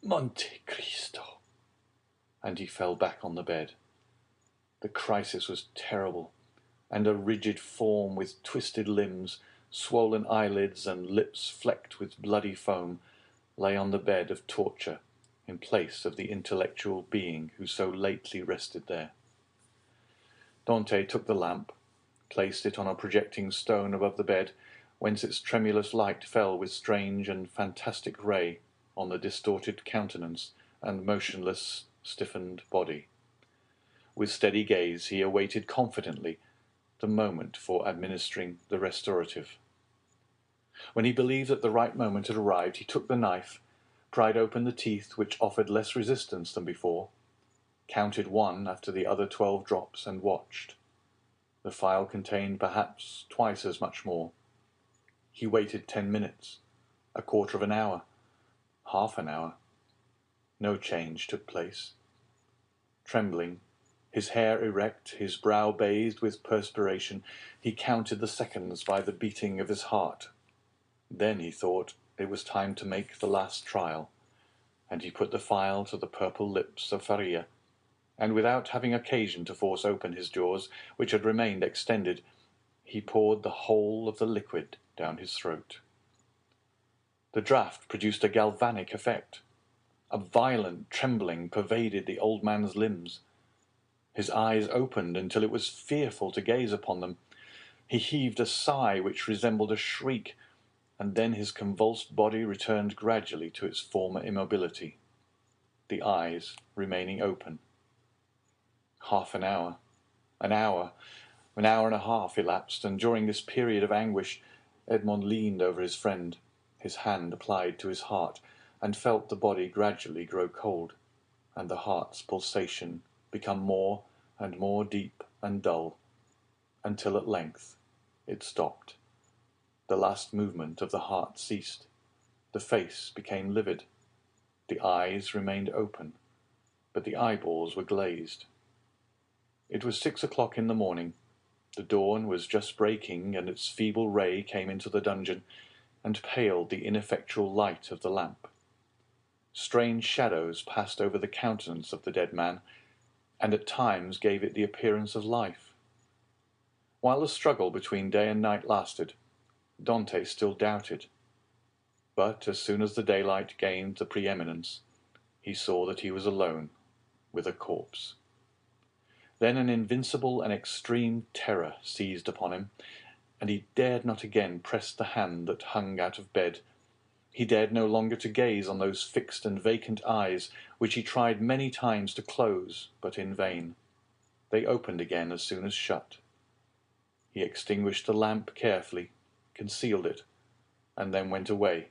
Monte Cristo." And he fell back on the bed. The crisis was terrible, and a rigid form with twisted limbs, swollen eyelids, and lips flecked with bloody foam lay on the bed of torture in place of the intellectual being who so lately rested there. Dante took the lamp, placed it on a projecting stone above the bed, whence its tremulous light fell with strange and fantastic ray on the distorted countenance and motionless, stiffened body. With steady gaze he awaited confidently the moment for administering the restorative. When he believed that the right moment had arrived, he took the knife, pried open the teeth which offered less resistance than before, counted one after the other 12 drops, and watched. The phial contained perhaps twice as much more. He waited 10 minutes, a quarter of an hour, half an hour. No change took place. Trembling, his hair erect, his brow bathed with perspiration, he counted the seconds by the beating of his heart. Then he thought it was time to make the last trial, and he put the phial to the purple lips of Faria, and without having occasion to force open his jaws, which had remained extended, he poured the whole of the liquid down his throat. The draught produced a galvanic effect. A violent trembling pervaded the old man's limbs. His eyes opened until it was fearful to gaze upon them. He heaved a sigh which resembled a shriek, and then his convulsed body returned gradually to its former immobility, the eyes remaining open. Half an hour, an hour and a half elapsed, and during this period of anguish, Edmond leaned over his friend, his hand applied to his heart, and felt the body gradually grow cold, and the heart's pulsation become more and more deep and dull, until at length it stopped. The last movement of the heart ceased. The face became livid. The eyes remained open, but the eyeballs were glazed. It was 6 o'clock in the morning. The dawn was just breaking, and its feeble ray came into the dungeon, and paled the ineffectual light of the lamp. Strange shadows passed over the countenance of the dead man, and at times gave it the appearance of life. While the struggle between day and night lasted, Dante still doubted. But as soon as the daylight gained the preeminence, he saw that he was alone with a corpse. Then an invincible and extreme terror seized upon him, and he dared not again press the hand that hung out of bed. He dared no longer to gaze on those fixed and vacant eyes, which he tried many times to close, but in vain. They opened again as soon as shut. He extinguished the lamp carefully, concealed it, and then went away,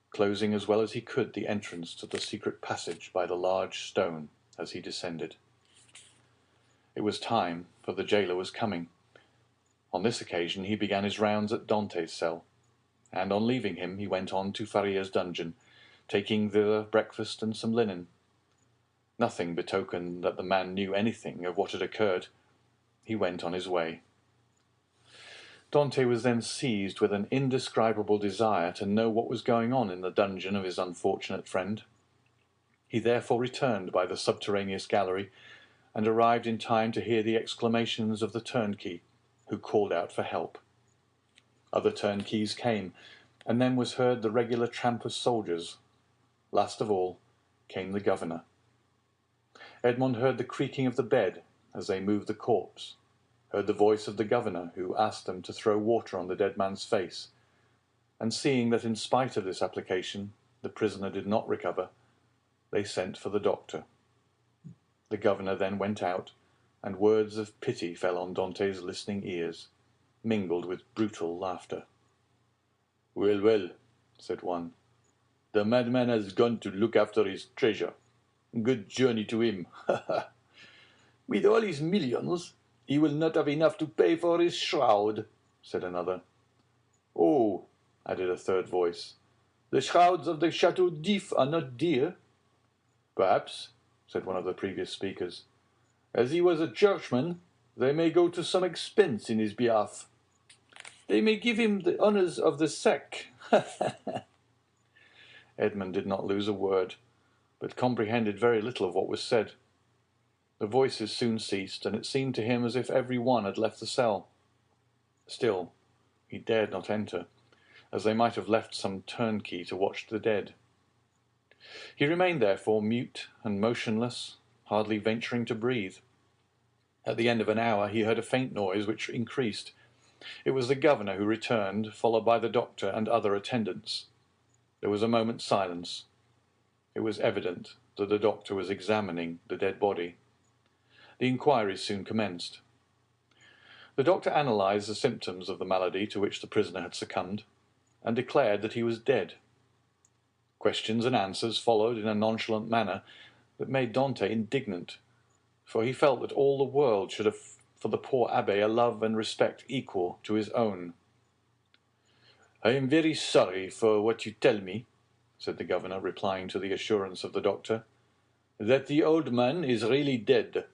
closing as well as he could the entrance to the secret passage by the large stone as he descended. It was time, for the jailer was coming. On this occasion he began his rounds at Dante's cell, and on leaving him he went on to Faria's dungeon, taking thither breakfast and some linen. Nothing betokened that the man knew anything of what had occurred. He went on his way. Dante was then seized with an indescribable desire to know what was going on in the dungeon of his unfortunate friend. He therefore returned by the subterraneous gallery, and arrived in time to hear the exclamations of the turnkey, who called out for help. Other turnkeys came, and then was heard the regular tramp of soldiers. Last of all came the governor. Edmond heard the creaking of the bed as they moved the corpse, heard the voice of the governor, who asked them to throw water on the dead man's face, and seeing that in spite of this application the prisoner did not recover, they sent for the doctor. The governor then went out, and words of pity fell on Dante's listening ears, mingled with brutal laughter. "Well, well," said one, "the madman has gone to look after his treasure. Good journey to him. With all his millions, he will not have enough to pay for his shroud," said another. "Oh," added a third voice, "the shrouds of the Chateau d'If are not dear." "Perhaps," said one of the previous speakers. "As he was a churchman, they may go to some expense in his behalf. They may give him the honours of the sack." Edmond did not lose a word, but comprehended very little of what was said. The voices soon ceased, and it seemed to him as if every one had left the cell. Still, he dared not enter, as they might have left some turnkey to watch the dead. He remained therefore mute and motionless, hardly venturing to breathe. At the end of an hour he heard a faint noise which increased. It was the governor who returned, followed by the doctor and other attendants. There was a moment's silence. It was evident that the doctor was examining the dead body. The inquiries soon commenced. The doctor analysed the symptoms of the malady to which the prisoner had succumbed, and declared that he was dead. Questions and answers followed in a nonchalant manner that made Dante indignant, for he felt that all the world should have for the poor abbé a love and respect equal to his own. "I am very sorry for what you tell me," said the governor, replying to the assurance of the doctor, "that the old man is really dead,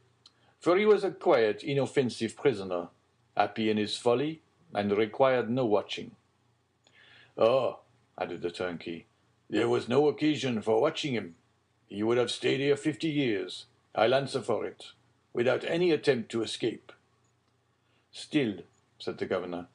for he was a quiet, inoffensive prisoner, happy in his folly, and required no watching." "Oh," added the turnkey, "there was no occasion for watching him. He would have stayed here 50 years, I'll answer for it, without any attempt to escape." "Still," said the governor,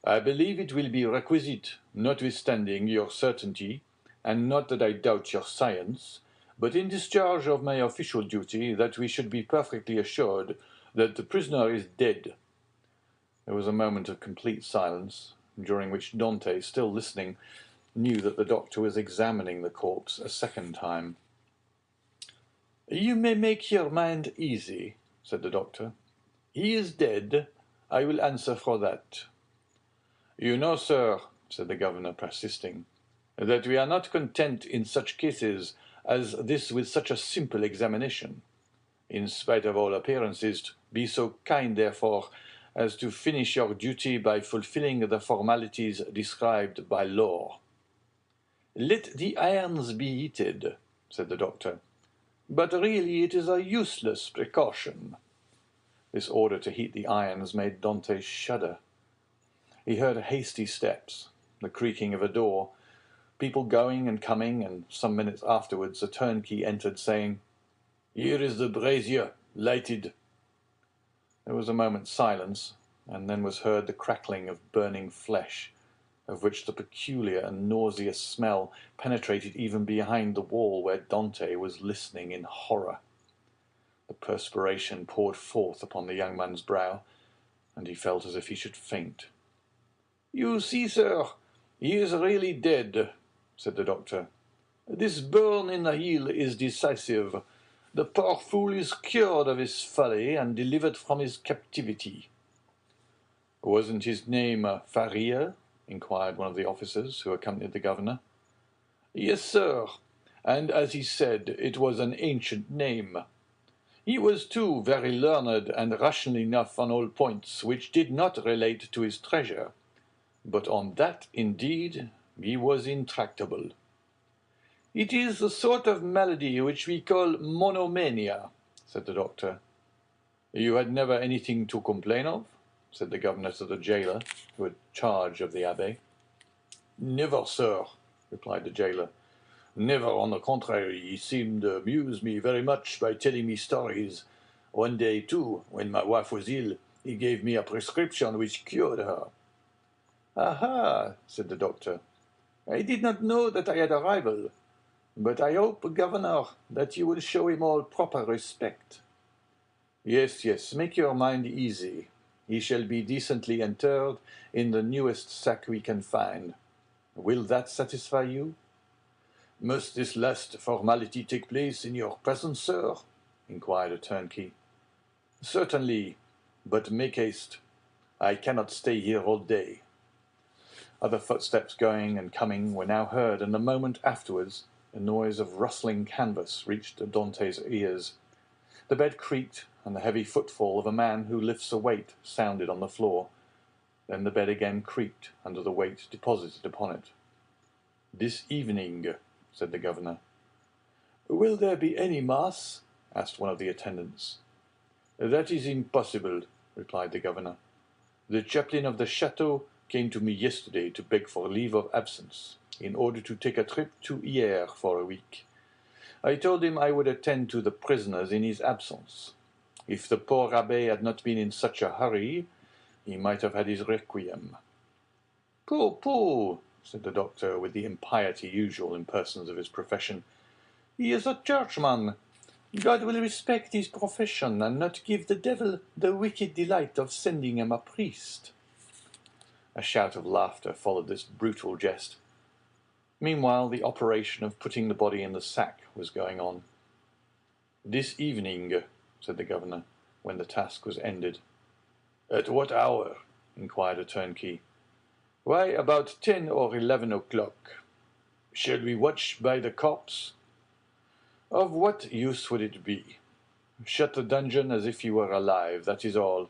"I believe it will be requisite, notwithstanding your certainty, and not that I doubt your science, but in discharge of my official duty, that we should be perfectly assured that the prisoner is dead." There was a moment of complete silence, during which Dante, still listening, knew that the doctor was examining the corpse a second time. "You may make your mind easy," said the doctor. "He is dead. I will answer for that." "You know, sir," said the governor, persisting, "that we are not content in such cases as this with such a simple examination. In spite of all appearances, be so kind, therefore, as to finish your duty by fulfilling the formalities described by law." "Let the irons be heated," said the doctor. "But really it is a useless precaution." This order to heat the irons made Dante shudder. He heard hasty steps, the creaking of a door, people going and coming, and some minutes afterwards a turnkey entered, saying, "Here is the brazier, lighted." There was a moment's silence, and then was heard the crackling of burning flesh, of which the peculiar and nauseous smell penetrated even behind the wall where Dante was listening in horror. The perspiration poured forth upon the young man's brow, and he felt as if he should faint. "You see, sir, he is really dead," said the doctor. "This burn in the heel is decisive. The poor fool is cured of his folly and delivered from his captivity." "Wasn't his name Faria?" inquired one of the officers who accompanied the governor. "Yes, sir, and as he said, it was an ancient name. He was, too, very learned and rational enough on all points which did not relate to his treasure, but on that, indeed, he was intractable. It is the sort of malady which we call monomania," said the doctor. "You had never anything to complain of?" said the governor to the jailer, who had charge of the abbé. "Never, sir," replied the jailer. "Never, on the contrary, he seemed to amuse me very much by telling me stories. One day, too, when my wife was ill, he gave me a prescription which cured her." "Aha!" said the doctor. "I did not know that I had a rival, but I hope, governor, that you will show him all proper respect." "Yes, yes, make your mind easy. He shall be decently interred in the newest sack we can find. Will that satisfy you?" "Must this last formality take place in your presence, sir?" inquired a turnkey. "Certainly, but make haste. I cannot stay here all day." Other footsteps going and coming were now heard, and a moment afterwards a noise of rustling canvas reached Dante's ears. The bed creaked, and the heavy footfall of a man who lifts a weight sounded on the floor. Then the bed again creaked under the weight deposited upon it. "This evening," said the governor. "Will there be any mass?" asked one of the attendants. "That is impossible," replied the governor. "The chaplain of the chateau came to me yesterday to beg for leave of absence, in order to take a trip to Hyères for a week. I told him I would attend to the prisoners in his absence. If the poor abbé had not been in such a hurry, he might have had his requiem." "Pooh, pooh," said the doctor, with the impiety usual in persons of his profession. "He is a churchman. God will respect his profession, and not give the devil the wicked delight of sending him a priest." A shout of laughter followed this brutal jest. Meanwhile, the operation of putting the body in the sack was going on. "This evening," said the governor, when the task was ended. "At what hour?" inquired a turnkey. "Why, about 10 or 11 o'clock." "Shall we watch by the corpse?" "Of what use would it be? Shut the dungeon as if he were alive, that is all."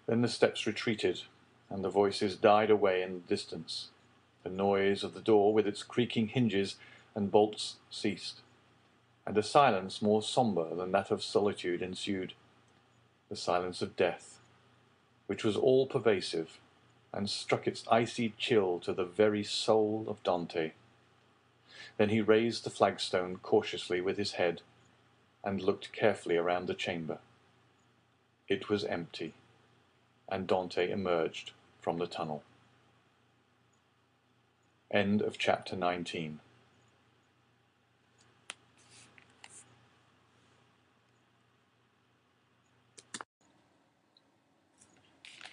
Then the steps retreated, and the voices died away in the distance. The noise of the door with its creaking hinges and bolts ceased, and a silence more sombre than that of solitude ensued, the silence of death, which was all-pervasive, and struck its icy chill to the very soul of Dante. Then he raised the flagstone cautiously with his head, and looked carefully around the chamber. It was empty, and Dante emerged from the tunnel. End of chapter 19.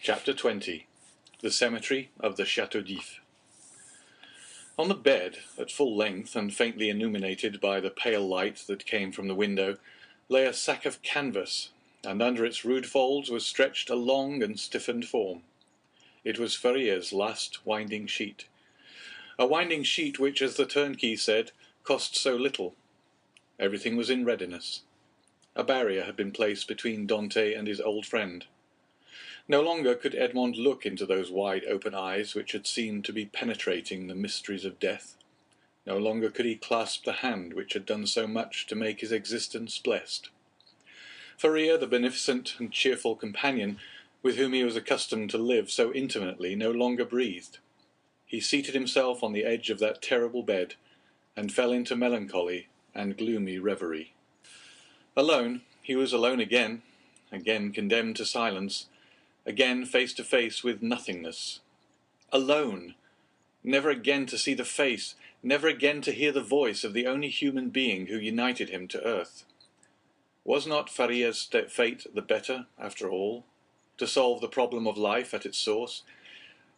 Chapter 20. The Cemetery of the Château d'If. On the bed, at full length and faintly illuminated by the pale light that came from the window, lay a sack of canvas, and under its rude folds was stretched a long and stiffened form. It was Ferrier's last winding sheet. A winding sheet which, as the turnkey said, cost so little. Everything was in readiness. A barrier had been placed between Dante and his old friend. No longer could Edmond look into those wide open eyes which had seemed to be penetrating the mysteries of death. No longer could he clasp the hand which had done so much to make his existence blessed. Ferrier, the beneficent and cheerful companion with whom he was accustomed to live so intimately, no longer breathed. He seated himself on the edge of that terrible bed, and fell into melancholy and gloomy reverie. Alone, he was alone again condemned to silence, again face to face with nothingness. Alone, never again to see the face, never again to hear the voice of the only human being who united him to earth. Was not Faria's fate the better, after all, to solve the problem of life at its source,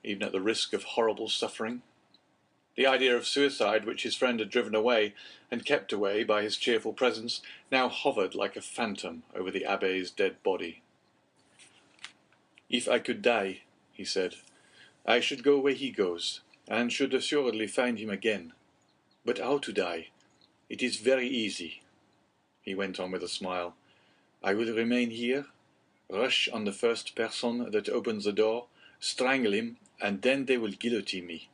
even at the risk of horrible suffering? The idea of suicide, which his friend had driven away and kept away by his cheerful presence, now hovered like a phantom over the abbé's dead body. "If I could die," he said, "I should go where he goes, and should assuredly find him again. But how to die? It is very easy," he went on with a smile. "I will remain here, rush on the first person that opens the door, strangle him, and then they will guillotine me."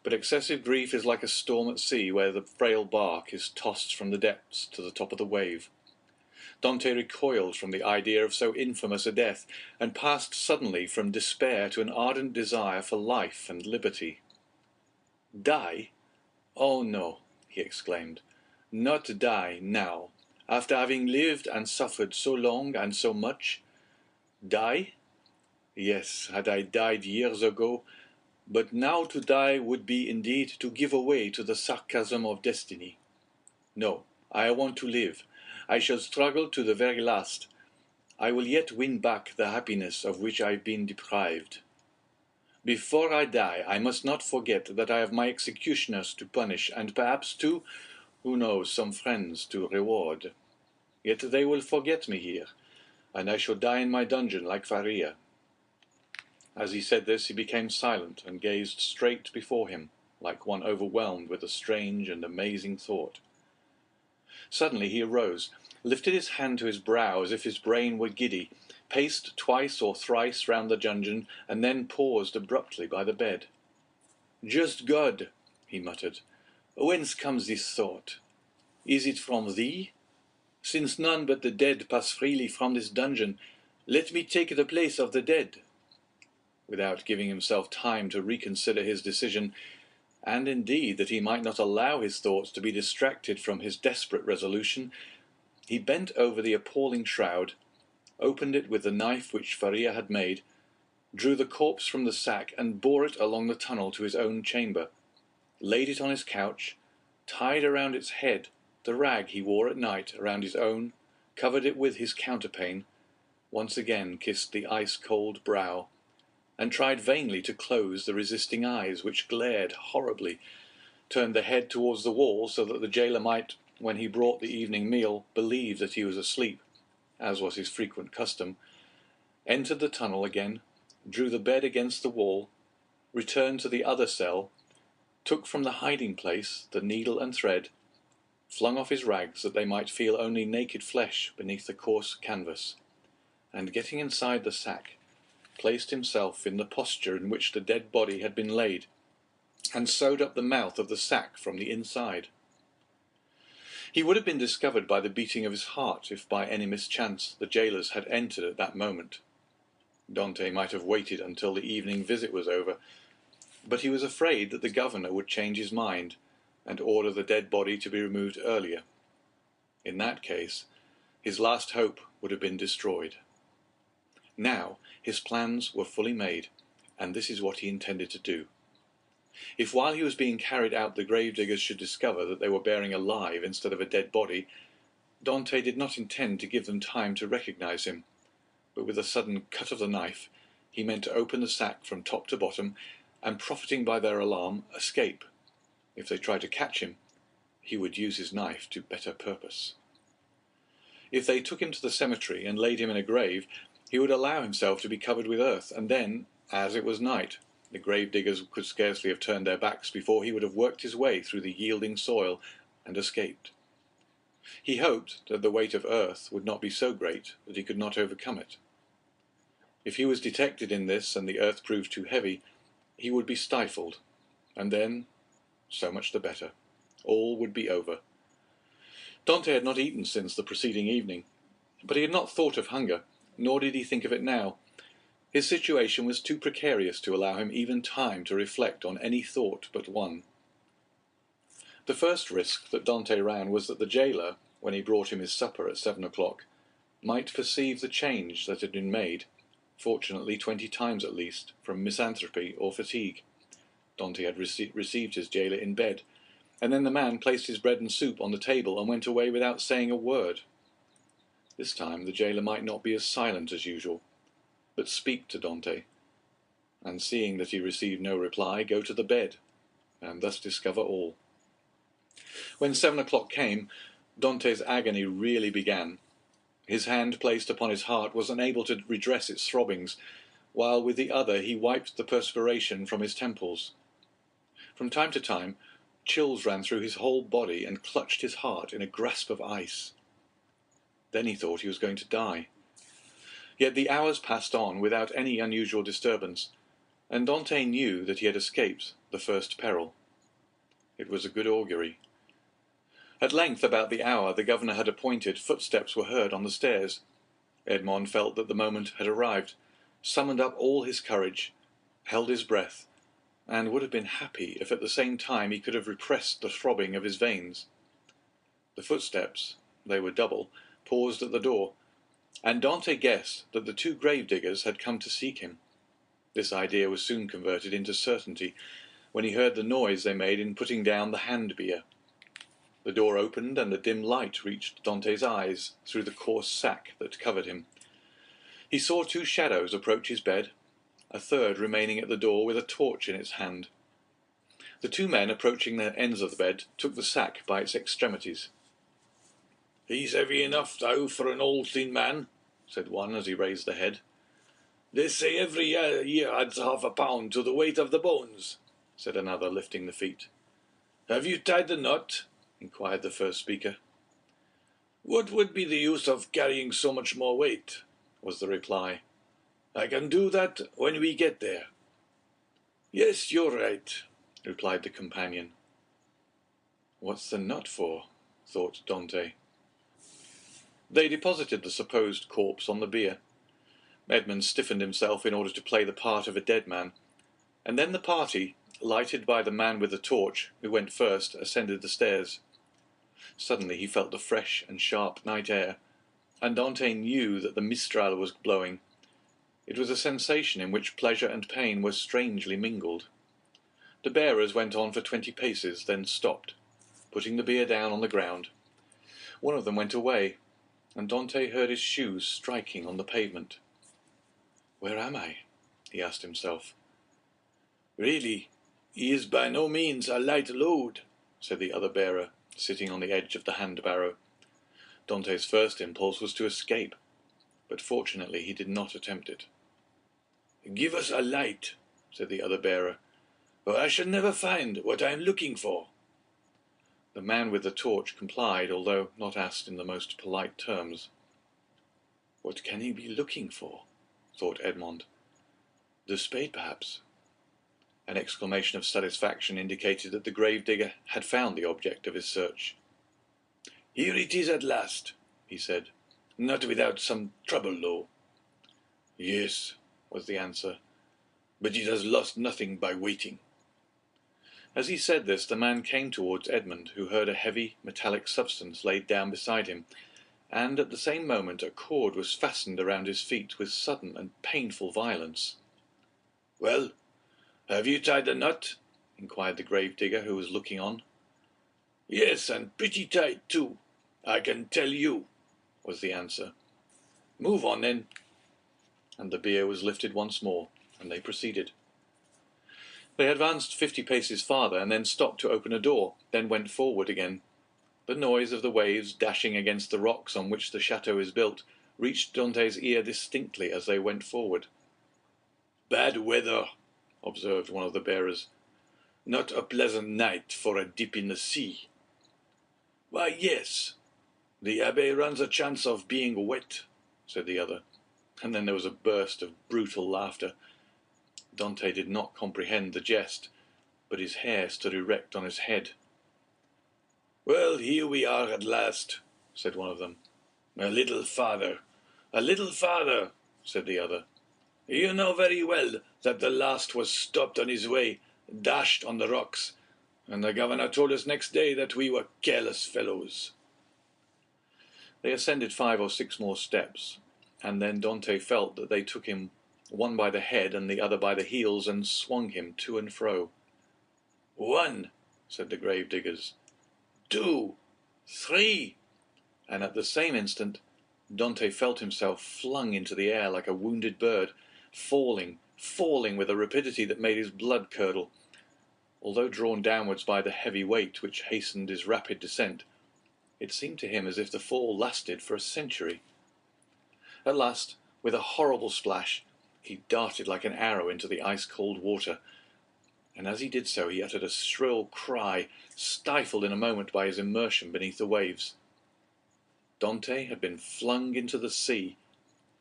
But excessive grief is like a storm at sea where the frail bark is tossed from the depths to the top of the wave. Dante recoiled from the idea of so infamous a death, and passed suddenly from despair to an ardent desire for life and liberty. "Die? Oh no," he exclaimed, "not die now, after having lived and suffered so long and so much. Die? Yes, had I died years ago, but now to die would be indeed to give way to the sarcasm of destiny. No, I want to live. I shall struggle to the very last. I will yet win back the happiness of which I have been deprived. Before I die, I must not forget that I have my executioners to punish, and perhaps too, who knows, some friends to reward. Yet they will forget me here, and I shall die in my dungeon like Faria." As he said this, he became silent and gazed straight before him, like one overwhelmed with a strange and amazing thought. Suddenly he arose, lifted his hand to his brow as if his brain were giddy, paced twice or thrice round the dungeon, and then paused abruptly by the bed. "Just God," he muttered, "whence comes this thought? Is it from thee? Since none but the dead pass freely from this dungeon, let me take the place of the dead." Without giving himself time to reconsider his decision, and indeed that he might not allow his thoughts to be distracted from his desperate resolution, he bent over the appalling shroud, opened it with the knife which Faria had made, drew the corpse from the sack and bore it along the tunnel to his own chamber, laid it on his couch, tied around its head the rag he wore at night around his own, covered it with his counterpane, once again kissed the ice-cold brow, and tried vainly to close the resisting eyes which glared horribly, turned the head towards the wall so that the jailer might, when he brought the evening meal, believe that he was asleep, as was his frequent custom, entered the tunnel again, drew the bed against the wall, returned to the other cell, took from the hiding-place the needle and thread, flung off his rags that they might feel only naked flesh beneath the coarse canvas, and getting inside the sack, placed himself in the posture in which the dead body had been laid, and sewed up the mouth of the sack from the inside. He would have been discovered by the beating of his heart if by any mischance the jailers had entered at that moment. Dante might have waited until the evening visit was over, but he was afraid that the governor would change his mind and order the dead body to be removed earlier. In that case, his last hope would have been destroyed. Now his plans were fully made, and this is what he intended to do. If while he was being carried out the gravediggers should discover that they were bearing alive instead of a dead body, Dante did not intend to give them time to recognize him, but with a sudden cut of the knife he meant to open the sack from top to bottom, and profiting by their alarm, escape. If they tried to catch him, he would use his knife to better purpose. If they took him to the cemetery and laid him in a grave, he would allow himself to be covered with earth, and then, as it was night, the grave-diggers could scarcely have turned their backs before he would have worked his way through the yielding soil and escaped. He hoped that the weight of earth would not be so great that he could not overcome it. If he was detected in this and the earth proved too heavy, he would be stifled, and then, so much the better. All would be over. Dante had not eaten since the preceding evening, but he had not thought of hunger, nor did he think of it now. His situation was too precarious to allow him even time to reflect on any thought but one. The first risk that Dante ran was that the jailer, when he brought him his supper at 7 o'clock, might perceive the change that had been made, fortunately 20 times at least, from misanthropy or fatigue. Dante had received his jailer in bed, and then the man placed his bread and soup on the table and went away without saying a word. This time the jailer might not be as silent as usual, but speak to Dante, and seeing that he received no reply, go to the bed, and thus discover all. When 7 o'clock came, Dante's agony really began. His hand placed upon his heart was unable to redress its throbbings, while with the other he wiped the perspiration from his temples. From time to time, chills ran through his whole body and clutched his heart in a grasp of ice. Then he thought he was going to die. Yet the hours passed on without any unusual disturbance, and Dante knew that he had escaped the first peril. It was a good augury. At length, about the hour the governor had appointed, footsteps were heard on the stairs. Edmond felt that the moment had arrived, summoned up all his courage, held his breath, and would have been happy if at the same time he could have repressed the throbbing of his veins. The footsteps, they were double, paused at the door, and Dante guessed that the two grave-diggers had come to seek him. This idea was soon converted into certainty when he heard the noise they made in putting down the hand-bier. The door opened, and a dim light reached Dante's eyes through the coarse sack that covered him. He saw two shadows approach his bed, a third remaining at the door with a torch in its hand. The two men approaching the ends of the bed took the sack by its extremities. "He's heavy enough, thou, for an old thin man," said one as he raised the head. "They say every year adds half a pound to the weight of the bones," said another, lifting the feet. "Have you tied the knot?" inquired the first speaker. "What would be the use of carrying so much more weight?" was the reply. "I can do that when we get there." "Yes, you're right," replied the companion. "What's the knot for?" thought Dante. They deposited the supposed corpse on the bier. Edmund stiffened himself in order to play the part of a dead man, and then the party, lighted by the man with the torch, who went first, ascended the stairs. Suddenly he felt the fresh and sharp night air, and Dante knew that the mistral was blowing. It was a sensation in which pleasure and pain were strangely mingled. The bearers went on for 20 paces, then stopped, putting the bier down on the ground. One of them went away, and Dante heard his shoes striking on the pavement. "Where am I?" he asked himself. "Really, he is by no means a light load," said the other bearer, sitting on the edge of the hand-barrow. Dante's first impulse was to escape, but fortunately he did not attempt it. "Give us a light," said the other bearer, "or I shall never find what I am looking for." The man with the torch complied, although not asked in the most polite terms. "What can he be looking for?" thought Edmond. "The spade, perhaps." An exclamation of satisfaction indicated that the grave-digger had found the object of his search. "Here it is at last," he said. "Not without some trouble, though." "Yes," was the answer, "but it has lost nothing by waiting." As he said this, the man came towards Edmund, who heard a heavy, metallic substance laid down beside him, and at the same moment a cord was fastened around his feet with sudden and painful violence. "Well, have you tied the knot?" inquired the grave-digger, who was looking on. "Yes, and pretty tight, too, I can tell you," was the answer. "Move on, then." And the bier was lifted once more, and they proceeded. They advanced 50 paces farther, and then stopped to open a door, then went forward again. The noise of the waves dashing against the rocks on which the chateau is built reached Dante's ear distinctly as they went forward. "Bad weather," observed one of the bearers. "Not a pleasant night for a dip in the sea." "Why, yes. The abbé runs a chance of being wet," said the other, and then there was a burst of brutal laughter. Dante did not comprehend the jest, but his hair stood erect on his head. "Well, here we are at last," said one of them. "A little farther, said the other. "You know very well that the last was stopped on his way, dashed on the rocks, and the governor told us next day that we were careless fellows." They ascended 5 or 6 more steps, and then Dante felt that they took him one by the head and the other by the heels, and swung him to and fro. "1," said the grave diggers. "2, 3," and at the same instant Dante felt himself flung into the air like a wounded bird, falling with a rapidity that made his blood curdle. Although drawn downwards by the heavy weight which hastened his rapid descent, it seemed to him as if the fall lasted for a century. At last, with a horrible splash, he darted like an arrow into the ice-cold water, and as he did so he uttered a shrill cry, stifled in a moment by his immersion beneath the waves. Dante had been flung into the sea,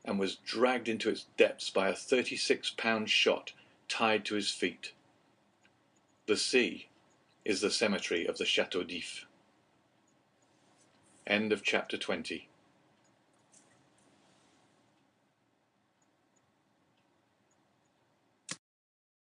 and was dragged into its depths by a 36-pound shot tied to his feet. The sea is the cemetery of the Château d'If. End of chapter 20.